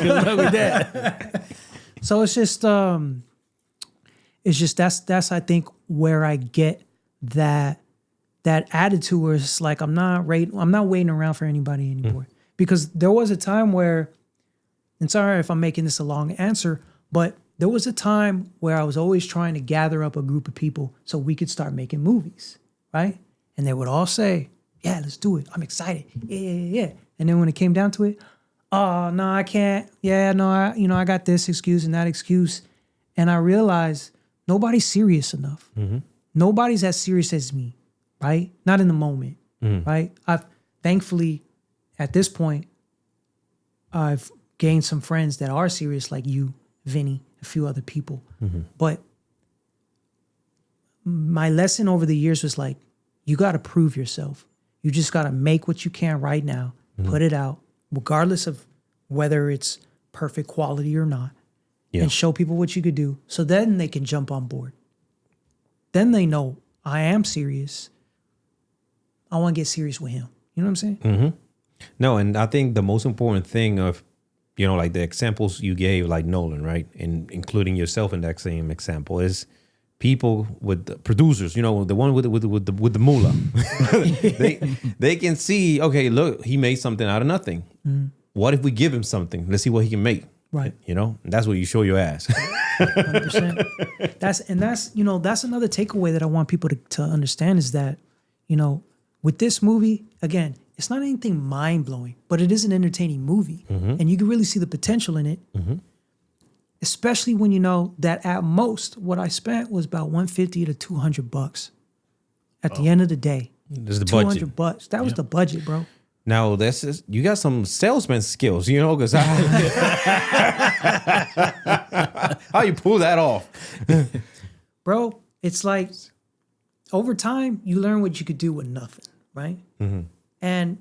Good luck with that. So it's just that's I think where I get that attitude where it's like I'm not waiting around for anybody anymore. Because there was a time where, and sorry if I'm making this a long answer, but there was a time where I was always trying to gather up a group of people so we could start making movies, right? And they would all say, yeah, let's do it. I'm excited. Yeah. And then when it came down to it, oh, no, I can't. Yeah, no, I got this excuse and that excuse. And I realized nobody's serious enough. Nobody's as serious as me, right? Not in the moment, right? I've thankfully, at this point, I've gained some friends that are serious like you, Vinny, a few other people. But my lesson over the years was like, you got to prove yourself. You just got to make what you can right now, put it out, regardless of whether it's perfect quality or not, and show people what you could do. So then they can jump on board. Then they know I am serious. I want to get serious with him. You know what I'm saying? No, and I think the most important thing of, like the examples you gave, like Nolan, right? And including yourself in that same example is people with the producers, the one with the moolah. they can see, okay, look, he made something out of nothing. What if we give him something? Let's see what he can make. Right. That's where you show your ass. 100%. That's another takeaway that I want people to understand is that, with this movie, again, it's not anything mind-blowing, but it is an entertaining movie. And you can really see the potential in it. Especially when you know that at most what I spent was about $150 to $200 at the end of the day. There's the budget. $200. That was the budget, bro. Now you got some salesman skills, because how you pull that off, bro? It's like, over time, you learn what you could do with nothing, right? And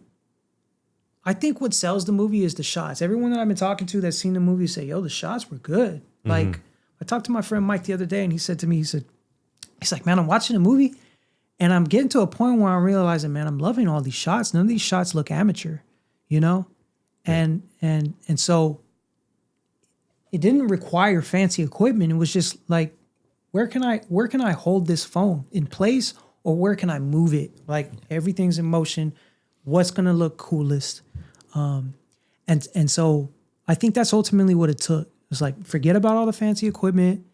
I think what sells the movie is the shots. Everyone that I've been talking to that's seen the movie say, yo, the shots were good. Like, I talked to my friend Mike the other day, and he said to me, he's like, man, I'm watching a movie, and I'm getting to a point where I'm realizing, man, I'm loving all these shots. None of these shots look amateur, you know? And so it didn't require fancy equipment. It was just like, where can I hold this phone in place, or where can I move it? Like, everything's in motion. What's gonna look coolest? And so I think that's ultimately what it took. It's like, forget about all the fancy equipment,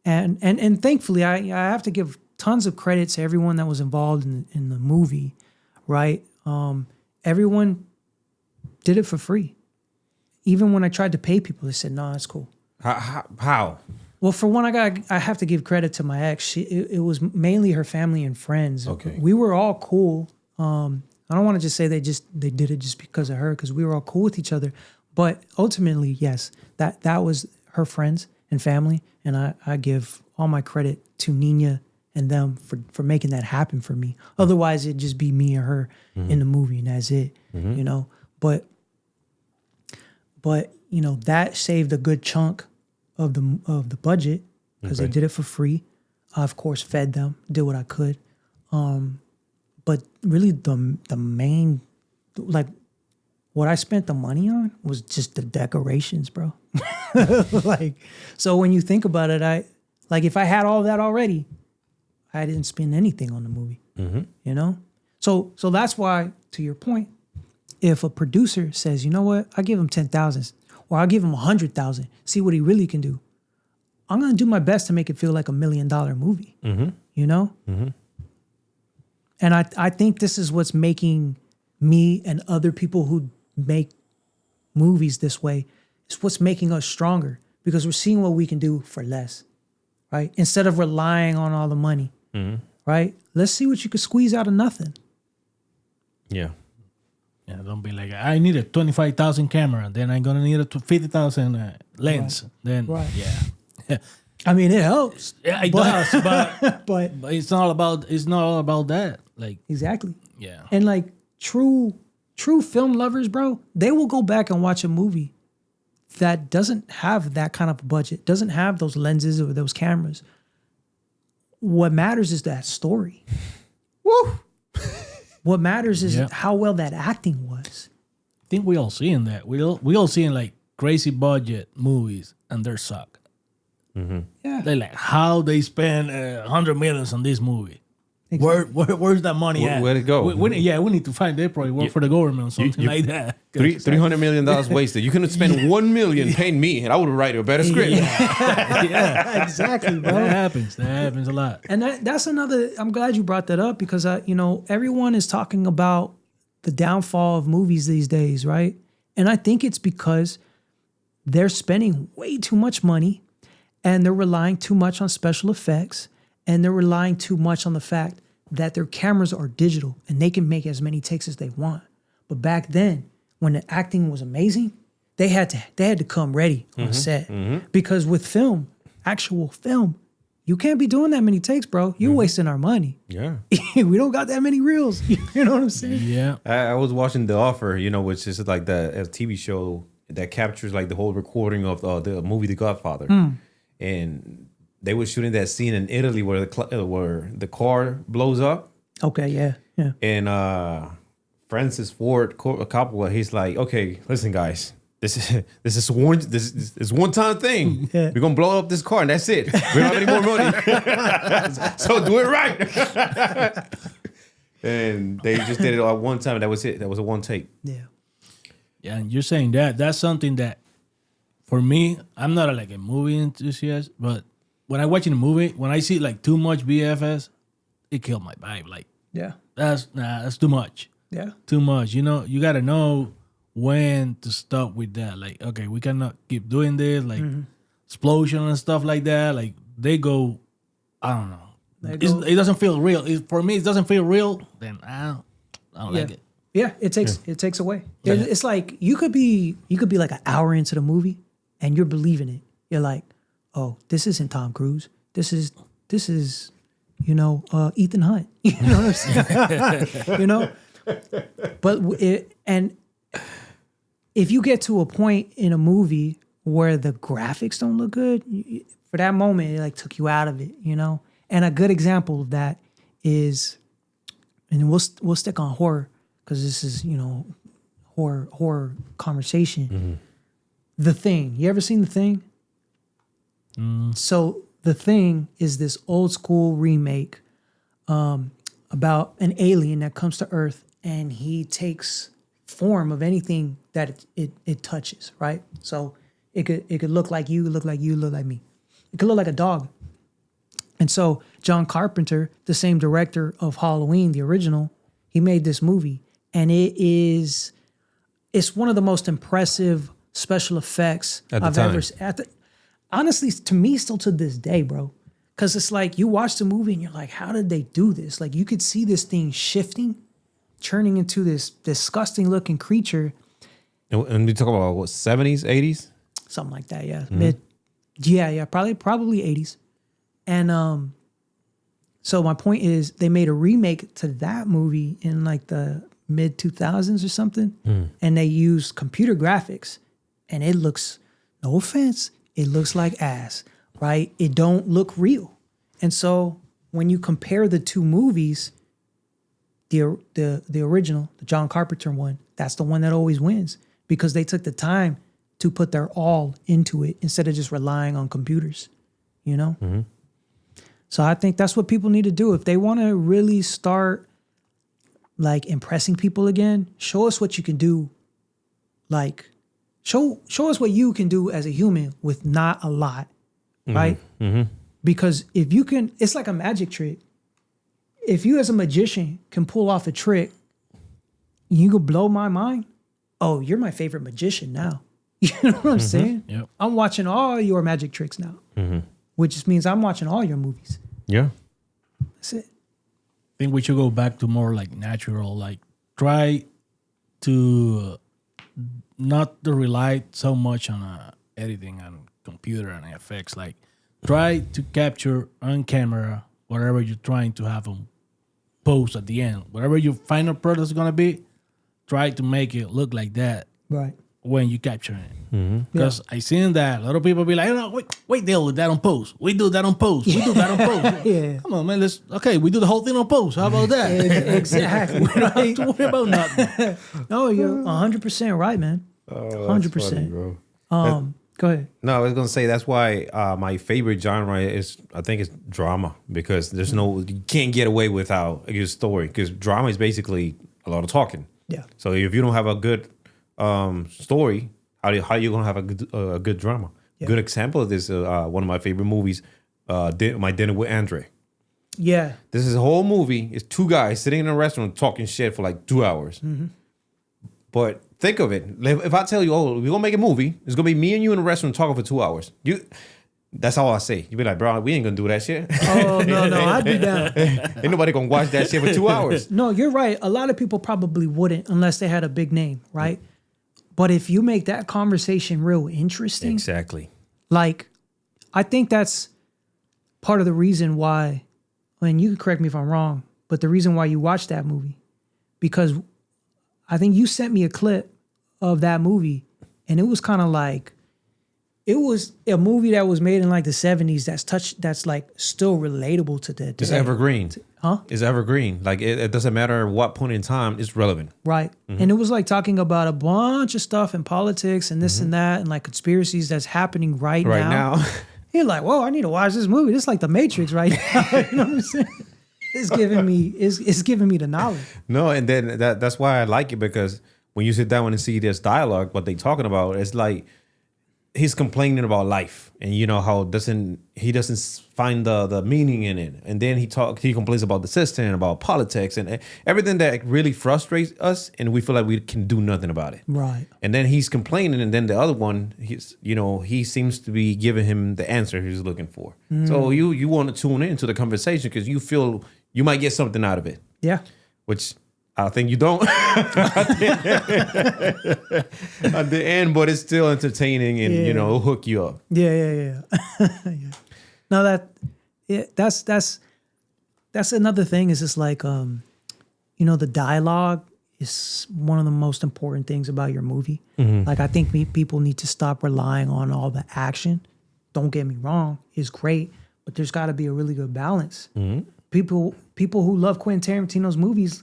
and thankfully I have to give tons of credit to everyone that was involved in the movie, right? Everyone did it for free. Even when I tried to pay people, they said, "No, it's cool." How? Well, for one, I have to give credit to my ex. It was mainly her family and friends. Okay. We were all cool. I don't want to just say they did it just because of her, because we were all cool with each other. But ultimately, yes, that was her friends and family, and I give all my credit to Nina and them for making that happen for me. Otherwise, it'd just be me and her in the movie, and that's it. You know, but you know, that saved a good chunk of the budget, because they did it for free. I, of course, fed them, did what I could. But really the main, like, what I spent the money on was just the decorations, bro. Like, so when you think about it, if I had all that already, I didn't spend anything on the movie, you know? So that's why, to your point, if a producer says, you know what, I give him 10,000, or I'll give him 100,000, see what he really can do, I'm going to do my best to make it feel like $1 million movie, you know? And I think this is what's making me and other people who make movies this way, is what's making us stronger, because we're seeing what we can do for less, right? Instead of relying on all the money, right? Let's see what you can squeeze out of nothing. Yeah. Yeah, don't be like, I need a 25,000 camera, then I'm gonna need a 50,000 lens. Right. Then Right. yeah. I mean, it helps. Yeah, it does, but but it's not all about that. Like, exactly. yeah. And like true film lovers, bro, they will go back and watch a movie that doesn't have that kind of a budget, doesn't have those lenses or those cameras. What matters is that story. Woo! What matters is how well that acting was. I think we all seeing that. We all seeing like crazy budget movies, and they suck. Yeah. They're like, how they spend $100 million on this movie? Exactly. Where's that money at? Where'd it go? We need to find that. Probably work for the government or something like that. $300 million wasted. You couldn't spend $1 million paying me, and I would write a better script. Yeah. Exactly, bro. That happens a lot. And that's another. I'm glad you brought that up, because everyone is talking about the downfall of movies these days, right? And I think it's because they're spending way too much money, and they're relying too much on special effects, and they're relying too much on the fact that their cameras are digital and they can make as many takes as they want. But back then, when the acting was amazing, they had to come ready on set, because with film, actual film, you can't be doing that many takes, bro. You're wasting our money. Yeah. We don't got that many reels. You know what I'm saying? Yeah. I was watching The Offer, which is like a TV show that captures like the whole recording of the movie The Godfather. And they were shooting that scene in Italy where the car blows up. Okay, yeah. And Francis Ford Coppola, he's like, okay, listen, guys, this is one time thing. Yeah. We're gonna blow up this car, and that's it. We don't have any more money, so do it right. And they just did it all one time. And that was it. That was a one take. Yeah. Yeah, and you're saying that's something that, for me, I'm not like a movie enthusiast, but when I watch a movie, when I see like too much BFS, it killed my vibe. Like, Yeah. that's too much. Yeah. Too much. You gotta know when to stop with that. Like, okay, we cannot keep doing this. Like, explosion and stuff like that. Like, they go, I don't know. It doesn't feel real. For me, it doesn't feel real. Then I don't like it. Yeah, it takes away. It's like you could be like an hour into the movie and you're believing it. You're like, oh, this isn't Tom Cruise. This is Ethan Hunt. You know what I'm saying? But and if you get to a point in a movie where the graphics don't look good, for that moment it like took you out of it, And a good example of that is, and we'll stick on horror because this is horror conversation. Mm-hmm. The Thing. You ever seen The Thing? So The Thing is this old school remake about an alien that comes to Earth, and he takes form of anything that it touches, right? So it could look like you, look like me. It could look like a dog. And so John Carpenter, the same director of Halloween, the original, he made this movie, and it's one of the most impressive special effects I've ever seen. Honestly, to me, still to this day, bro. Because it's like you watch the movie and you're like, how did they do this? Like you could see this thing shifting, turning into this disgusting looking creature. And we talk about what, 70s, 80s? Something like that, yeah. Mm-hmm. Probably 80s. And so my point is they made a remake to that movie in like the mid 2000s or something. And they used computer graphics, and it looks, no offense, it looks like ass. Right? It don't look real. And so when you compare the two movies, the original, the John Carpenter one, that's the one that always wins because they took the time to put their all into it instead of just relying on computers, Mm-hmm. So I think that's what people need to do. If they want to really start like impressing people again, show us what you can do. Like show us what you can do as a human with not a lot. Right? Mm-hmm. Because if you can, it's like a magic trick. If you as a magician can pull off a trick, you can blow my mind. Oh, you're my favorite magician now. You know what I'm saying? Yep. I'm watching all your magic tricks now, which means I'm watching all your movies. Yeah. That's it. I think we should go back to more like natural, like try to not to rely so much on editing and computer and effects. Like try to capture on camera whatever you're trying to have them post at the end. Whatever your final product is going to be, try to make it look like that right when you capture it. Because I seen that a lot of people be like, wait, deal with that on post. We do that on post. We do that on post. Yeah. Come on, man. We do the whole thing on post. How about that? Exactly. We don't have to worry about nothing. No, you're 100% right, man. 100%. Funny, bro. Go ahead. No, I was gonna say that's why my favorite genre is, I think, it's drama, because you can't get away without a good story, because drama is basically a lot of talking. Yeah. So if you don't have a good story, how you gonna have a good drama? Yeah. Good example of this, one of my favorite movies, My Dinner with Andre. Yeah. This is a whole movie. It's two guys sitting in a restaurant talking shit for like 2 hours. Mm-hmm. But think of it. If I tell you, we're going to make a movie, it's going to be me and you in a restaurant talking for 2 hours. That's all I say. You be like, bro, we ain't going to do that shit. Oh, no, I'd be down. Ain't nobody going to watch that shit for 2 hours. No, you're right. A lot of people probably wouldn't unless they had a big name, right? But if you make that conversation real interesting. Exactly. Like, I think that's part of the reason why, and you can correct me if I'm wrong, but the reason why you watched that movie, because I think you sent me a clip of that movie, and it was kind of like, it was a movie that was made in like the 70s that's like still relatable to that. It's evergreen. Huh? It's evergreen. Like it doesn't matter what point in time, it's relevant. Right. Mm-hmm. And it was like talking about a bunch of stuff in politics and this and that and like conspiracies that's happening right now. You're like, whoa, I need to watch this movie. This is like the Matrix right now. You know what I'm saying? It's giving me the knowledge. No, and then that's why I like it, because when you sit down and see this dialogue, what they talking about, it's like he's complaining about life, and you know how he doesn't find the meaning in it, and then he complains about the system and about politics and everything that really frustrates us, and we feel like we can do nothing about it. Right. And then he's complaining, and then the other one, he seems to be giving him the answer he's looking for. So you want to tune into the conversation because you feel you might get something out of it. Yeah. Which I think you don't at the end, but it's still entertaining and it'll hook you up. Yeah. Yeah. No, that's that's another thing is it's like, the dialogue is one of the most important things about your movie. Like, I think people need to stop relying on all the action. Don't get me wrong, it's great, but there's got to be a really good balance. People who love Quentin Tarantino's movies,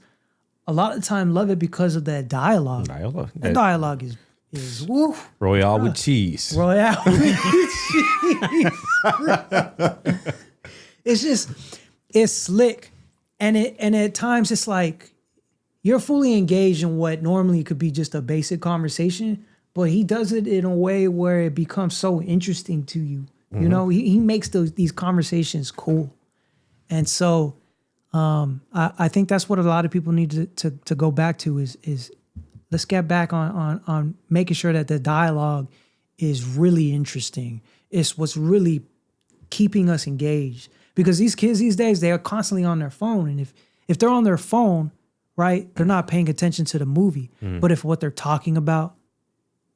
a lot of the time love it because of that dialogue. That dialogue is woof. Royale with cheese. Royale with cheese. It's slick. And at times it's like you're fully engaged in what normally could be just a basic conversation, but he does it in a way where it becomes so interesting to you. You know, he makes these conversations cool. And so I think that's what a lot of people need to go back to is let's get back on making sure that the dialogue is really interesting. It's what's really keeping us engaged. Because these kids these days, they are constantly on their phone. And if they're on their phone, right, they're not paying attention to the movie. But if what they're talking about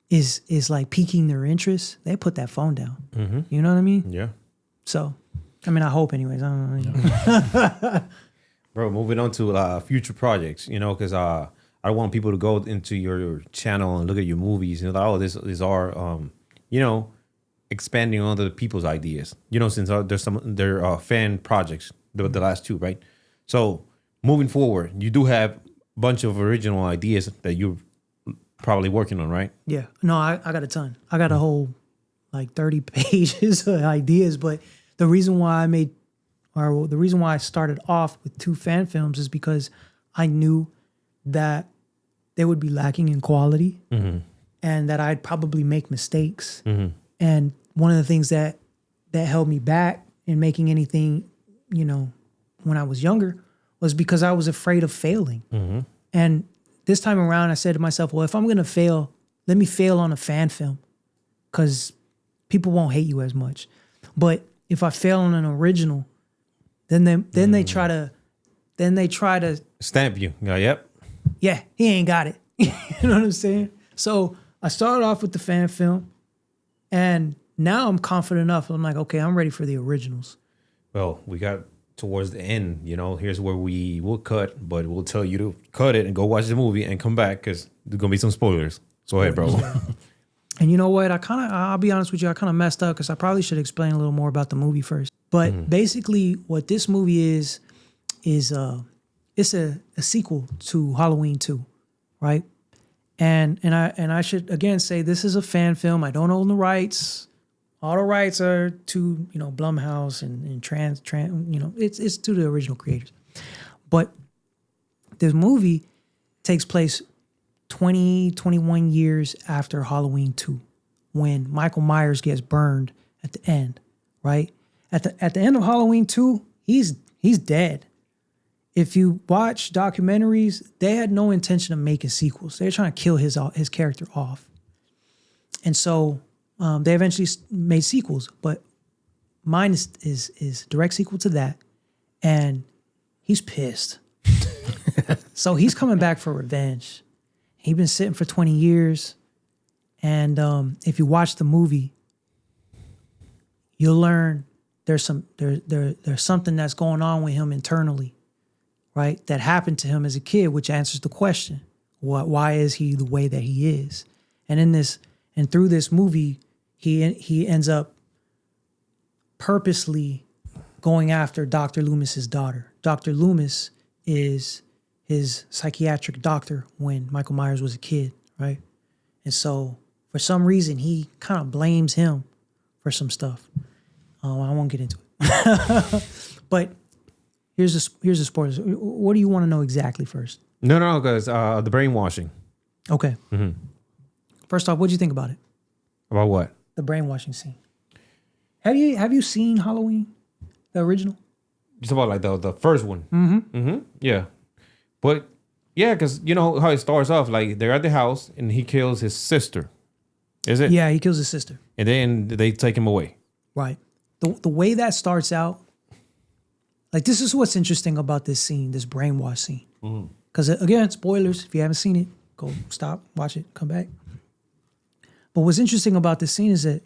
is like piquing their interest, they put that phone down. You know what I mean? Yeah. So, I mean, I hope anyways. I don't know. Bro, moving on to future projects, because I want people to go into your channel and look at your movies and these are, expanding on other people's ideas. Since they're fan projects, the last two, right? So moving forward, you do have a bunch of original ideas that you're probably working on, right? Yeah. No, I got a ton. I got a whole 30 pages of ideas, but the reason why I started off with 2 fan films is because I knew that they would be lacking in quality and that I'd probably make mistakes. And one of the things that held me back in making anything, when I was younger was because I was afraid of failing. And this time around, I said to myself, well, if I'm going to fail, let me fail on a fan film because people won't hate you as much. But if I fail on an original, then they try to stamp you. Yep. Yeah, he ain't got it. You know what I'm saying? So I started off with the fan film, and now I'm confident enough. I'm like, okay, I'm ready for the originals. Well, we got towards the end, here's where we will cut, but we'll tell you to cut it and go watch the movie and come back because there's going to be some spoilers. So, hey, bro. And you know what? I'll be honest with you, I kind of messed up because I probably should explain a little more about the movie first. But basically what this movie is it's a sequel to Halloween 2, right? And I should again say this is a fan film. I don't own the rights. All the rights are to, Blumhouse and trans, it's to the original creators. But this movie takes place 21 years after Halloween 2, when Michael Myers gets burned at the end, right? At the end of Halloween 2, he's dead. If you watch documentaries, they had no intention of making sequels. They're trying to kill his character off. And so they eventually made sequels, but mine is direct sequel to that, and he's pissed. So he's coming back for revenge. He's been sitting for 20 years, and if you watch the movie, you'll learn there's something that's going on with him internally, right? That happened to him as a kid, which answers the question: why is he the way that he is? And through this movie, he ends up purposely going after Dr. Loomis's daughter. Dr. Loomis is his psychiatric doctor when Michael Myers was a kid, right? And so for some reason, he kind of blames him for some stuff. I won't get into it. But here's the spoilers. What do you want to know exactly first? No, because the brainwashing. Okay. First off, what'd you think about it? About what? The brainwashing scene. Have you seen Halloween, the original? Just about like the first one. Yeah. But yeah, because you know how it starts off, like they're at the house and he kills his sister. Is it? Yeah, he kills his sister. And then they take him away. Right. The way that starts out, like this is what's interesting about this scene, this brainwash scene. Because again, spoilers, if you haven't seen it, go stop, watch it, come back. But what's interesting about this scene is that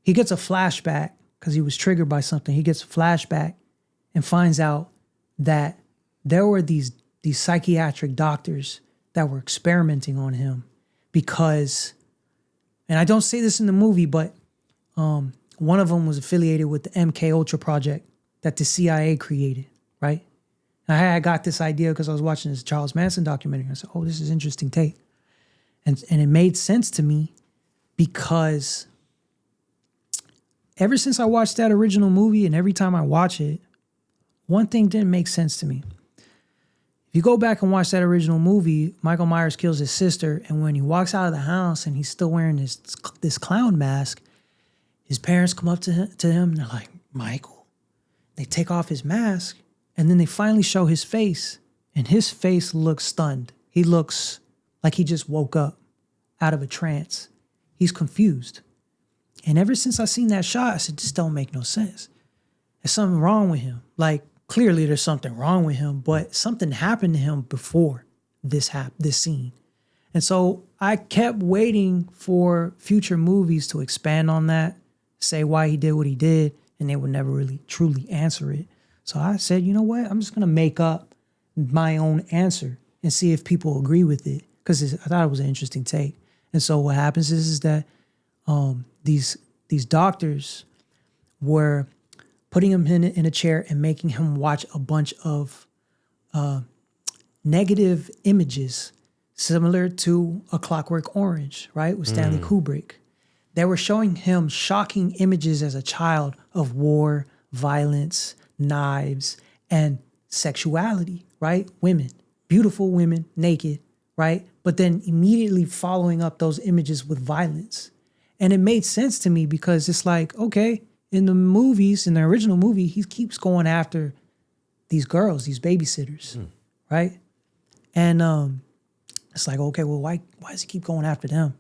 he gets a flashback because he was triggered by something. He gets a flashback and finds out that there were these psychiatric doctors that were experimenting on him because, and I don't say this in the movie, but one of them was affiliated with the MK Ultra project that the CIA created, right? And I got this idea because I was watching this Charles Manson documentary. I said, oh, this is interesting take. And it made sense to me because ever since I watched that original movie and every time I watch it, one thing didn't make sense to me. If you go back and watch that original movie, Michael Myers kills his sister, and when he walks out of the house and he's still wearing this clown mask, his parents come up to him and they're like, Michael. They take off his mask, and then they finally show his face, and his face looks stunned. He looks like he just woke up out of a trance. He's confused. And ever since I seen that shot, I said, this don't make no sense. There's something wrong with him. Like, clearly there's something wrong with him, but something happened to him before this scene. And so I kept waiting for future movies to expand on that, say why he did what he did, and they would never really truly answer it. So I said, you know what? I'm just going to make up my own answer and see if people agree with it, because I thought it was an interesting take. And so what happens is that these doctors were putting him in a chair and making him watch a bunch of negative images similar to A Clockwork Orange, right, with Stanley Kubrick. They were showing him shocking images as a child of war, violence, knives, and sexuality, right? Women, beautiful women, naked, right? But then immediately following up those images with violence. And it made sense to me because it's like, okay, in the movies, in the original movie, he keeps going after these girls, these babysitters, right? And it's like, okay, well, why does he keep going after them?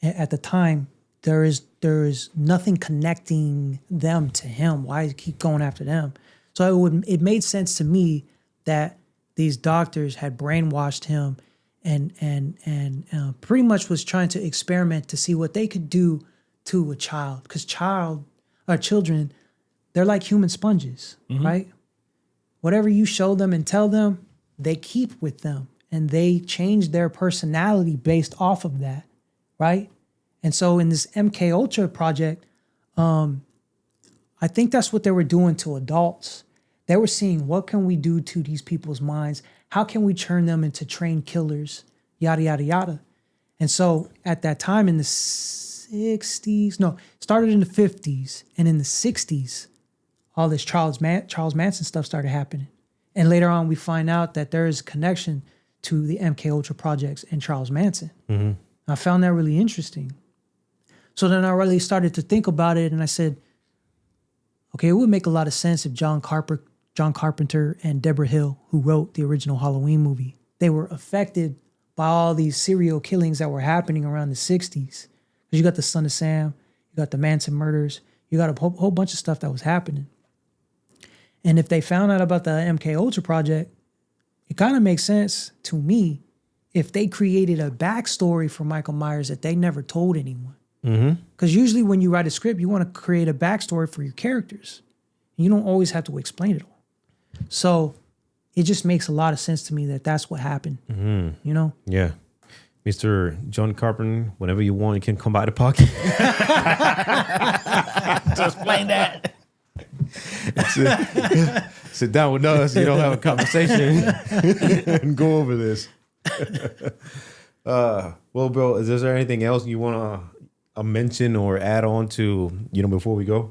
At the time, there is nothing connecting them to him. Why does he keep going after them? So it made sense to me that these doctors had brainwashed him and pretty much was trying to experiment to see what they could do to a child. Because children, they're like human sponges, right? Whatever you show them and tell them, they keep with them. And they change their personality based off of that, right? And so in this MK Ultra project, I think that's what they were doing to adults. They were seeing, what can we do to these people's minds? How can we turn them into trained killers? Yada, yada, yada. And so at that time in the 60s, no, started in the 50s, and in the 60s, all this Charles Manson stuff started happening. And later on, we find out that there is a connection to the MK Ultra projects and Charles Manson. I found that really interesting. So then I really started to think about it, and I said, okay, it would make a lot of sense if John Carpenter and Deborah Hill, who wrote the original Halloween movie, they were affected by all these serial killings that were happening around the 60s. Because you got the Son of Sam, you got the Manson murders, you got a whole bunch of stuff that was happening. And if they found out about the MK Ultra project, it kind of makes sense to me if they created a backstory for Michael Myers that they never told anyone. Because usually when you write a script, you want to create a backstory for your characters. You don't always have to explain it all. So it just makes a lot of sense to me that that's what happened, you know? Yeah. Mr. John Carpenter, whenever you want, you can come by the podcast. Just explain that. Sit down with us. You don't have a conversation and go over this. Well, bro, is there anything else you want to mention or add on to, before we go?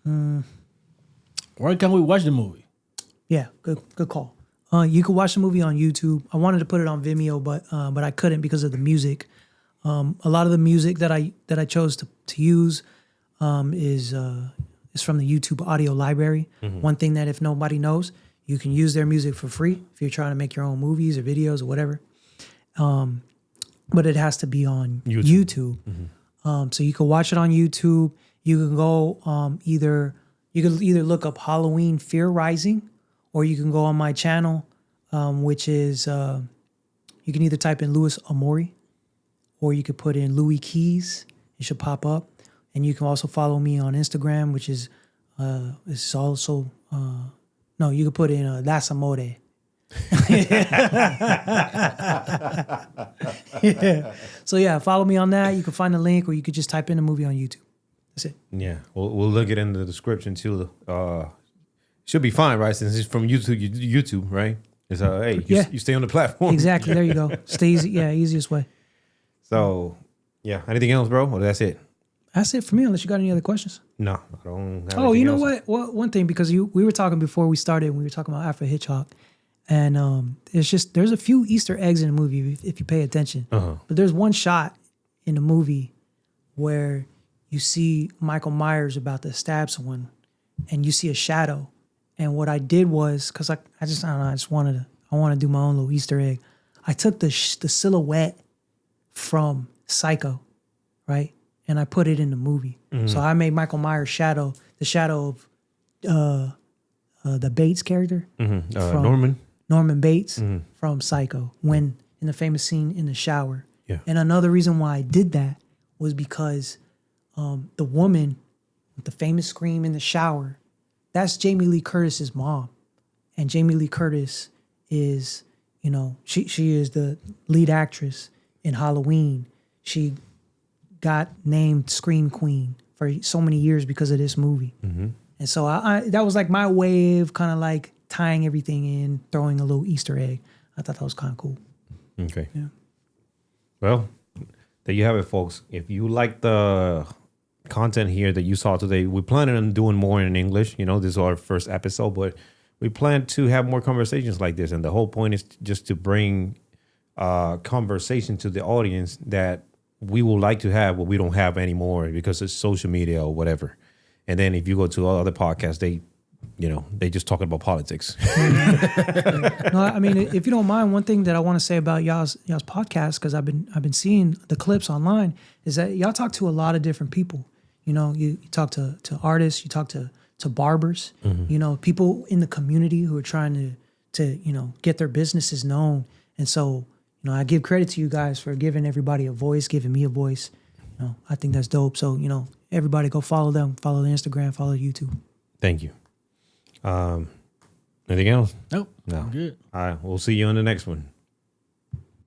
Where can we watch the movie? Yeah, good call. You can watch the movie on YouTube. I wanted to put it on Vimeo, but I couldn't because of the music. A lot of the music that I chose to use is from the YouTube audio library. One thing that if nobody knows, you can use their music for free if you're trying to make your own movies or videos or whatever. But it has to be on YouTube. So you can watch it on YouTube. You can go either look up Halloween Fear Rising, or you can go on my channel, which is you can either type in Louis Amory, or you could put in Louis Keys. It should pop up. And you can also follow me on Instagram, which is also No, you could put in that's Amory. Yeah. So yeah, follow me on that. You can find the link, or you could just type in the movie on YouTube. That's it. Yeah, we'll link it in the description too. Should be fine, right? Since it's from YouTube, right? It's hey, you stay on the platform. Exactly. There you go. Stay easy. Yeah, easiest way. So yeah, anything else, bro? Or that's it? That's it for me. Unless you got any other questions. No, I don't. Have Oh, you know else. what? One thing, because we were talking before we started. We were talking about Alfred Hitchcock. And there's a few Easter eggs in the movie if you pay attention. Uh-huh. But there's one shot in the movie where you see Michael Myers about to stab someone, and you see a shadow. And what I did was, because I don't know, I want to do my own little Easter egg. I took the silhouette from Psycho, right, and I put it in the movie. Mm-hmm. So I made Michael Myers' shadow the shadow of the Bates character, mm-hmm. Norman Bates mm-hmm. from Psycho, when in the famous scene in the shower. Yeah. And another reason why I did that was because the woman with the famous scream in the shower, that's Jamie Lee Curtis's mom. And Jamie Lee Curtis is, she is the lead actress in Halloween. She got named Scream Queen for so many years because of this movie. Mm-hmm. And so I that was like my way of kind of like tying everything in, throwing a little Easter egg. I thought that was kind of cool. Okay. Yeah. Well, there you have it, folks. If you like the content here that you saw today, we plan on doing more in English. This is our first episode, but we plan to have more conversations like this. And the whole point is just to bring conversation to the audience that we would like to have, but we don't have anymore because it's social media or whatever. And then if you go to other podcasts, they just talking about politics. No, I mean, if you don't mind, one thing that I want to say about y'all's podcast, because I've been seeing the clips online, is that y'all talk to a lot of different people. You talk to artists, you talk to barbers, Mm-hmm. People in the community who are trying to get their businesses known. And so, I give credit to you guys for giving everybody a voice, giving me a voice. I think that's dope. So, everybody go follow them, follow the Instagram, follow the YouTube. Thank you. Anything else? Nope. No. I'm good. All right. We'll see you on the next one.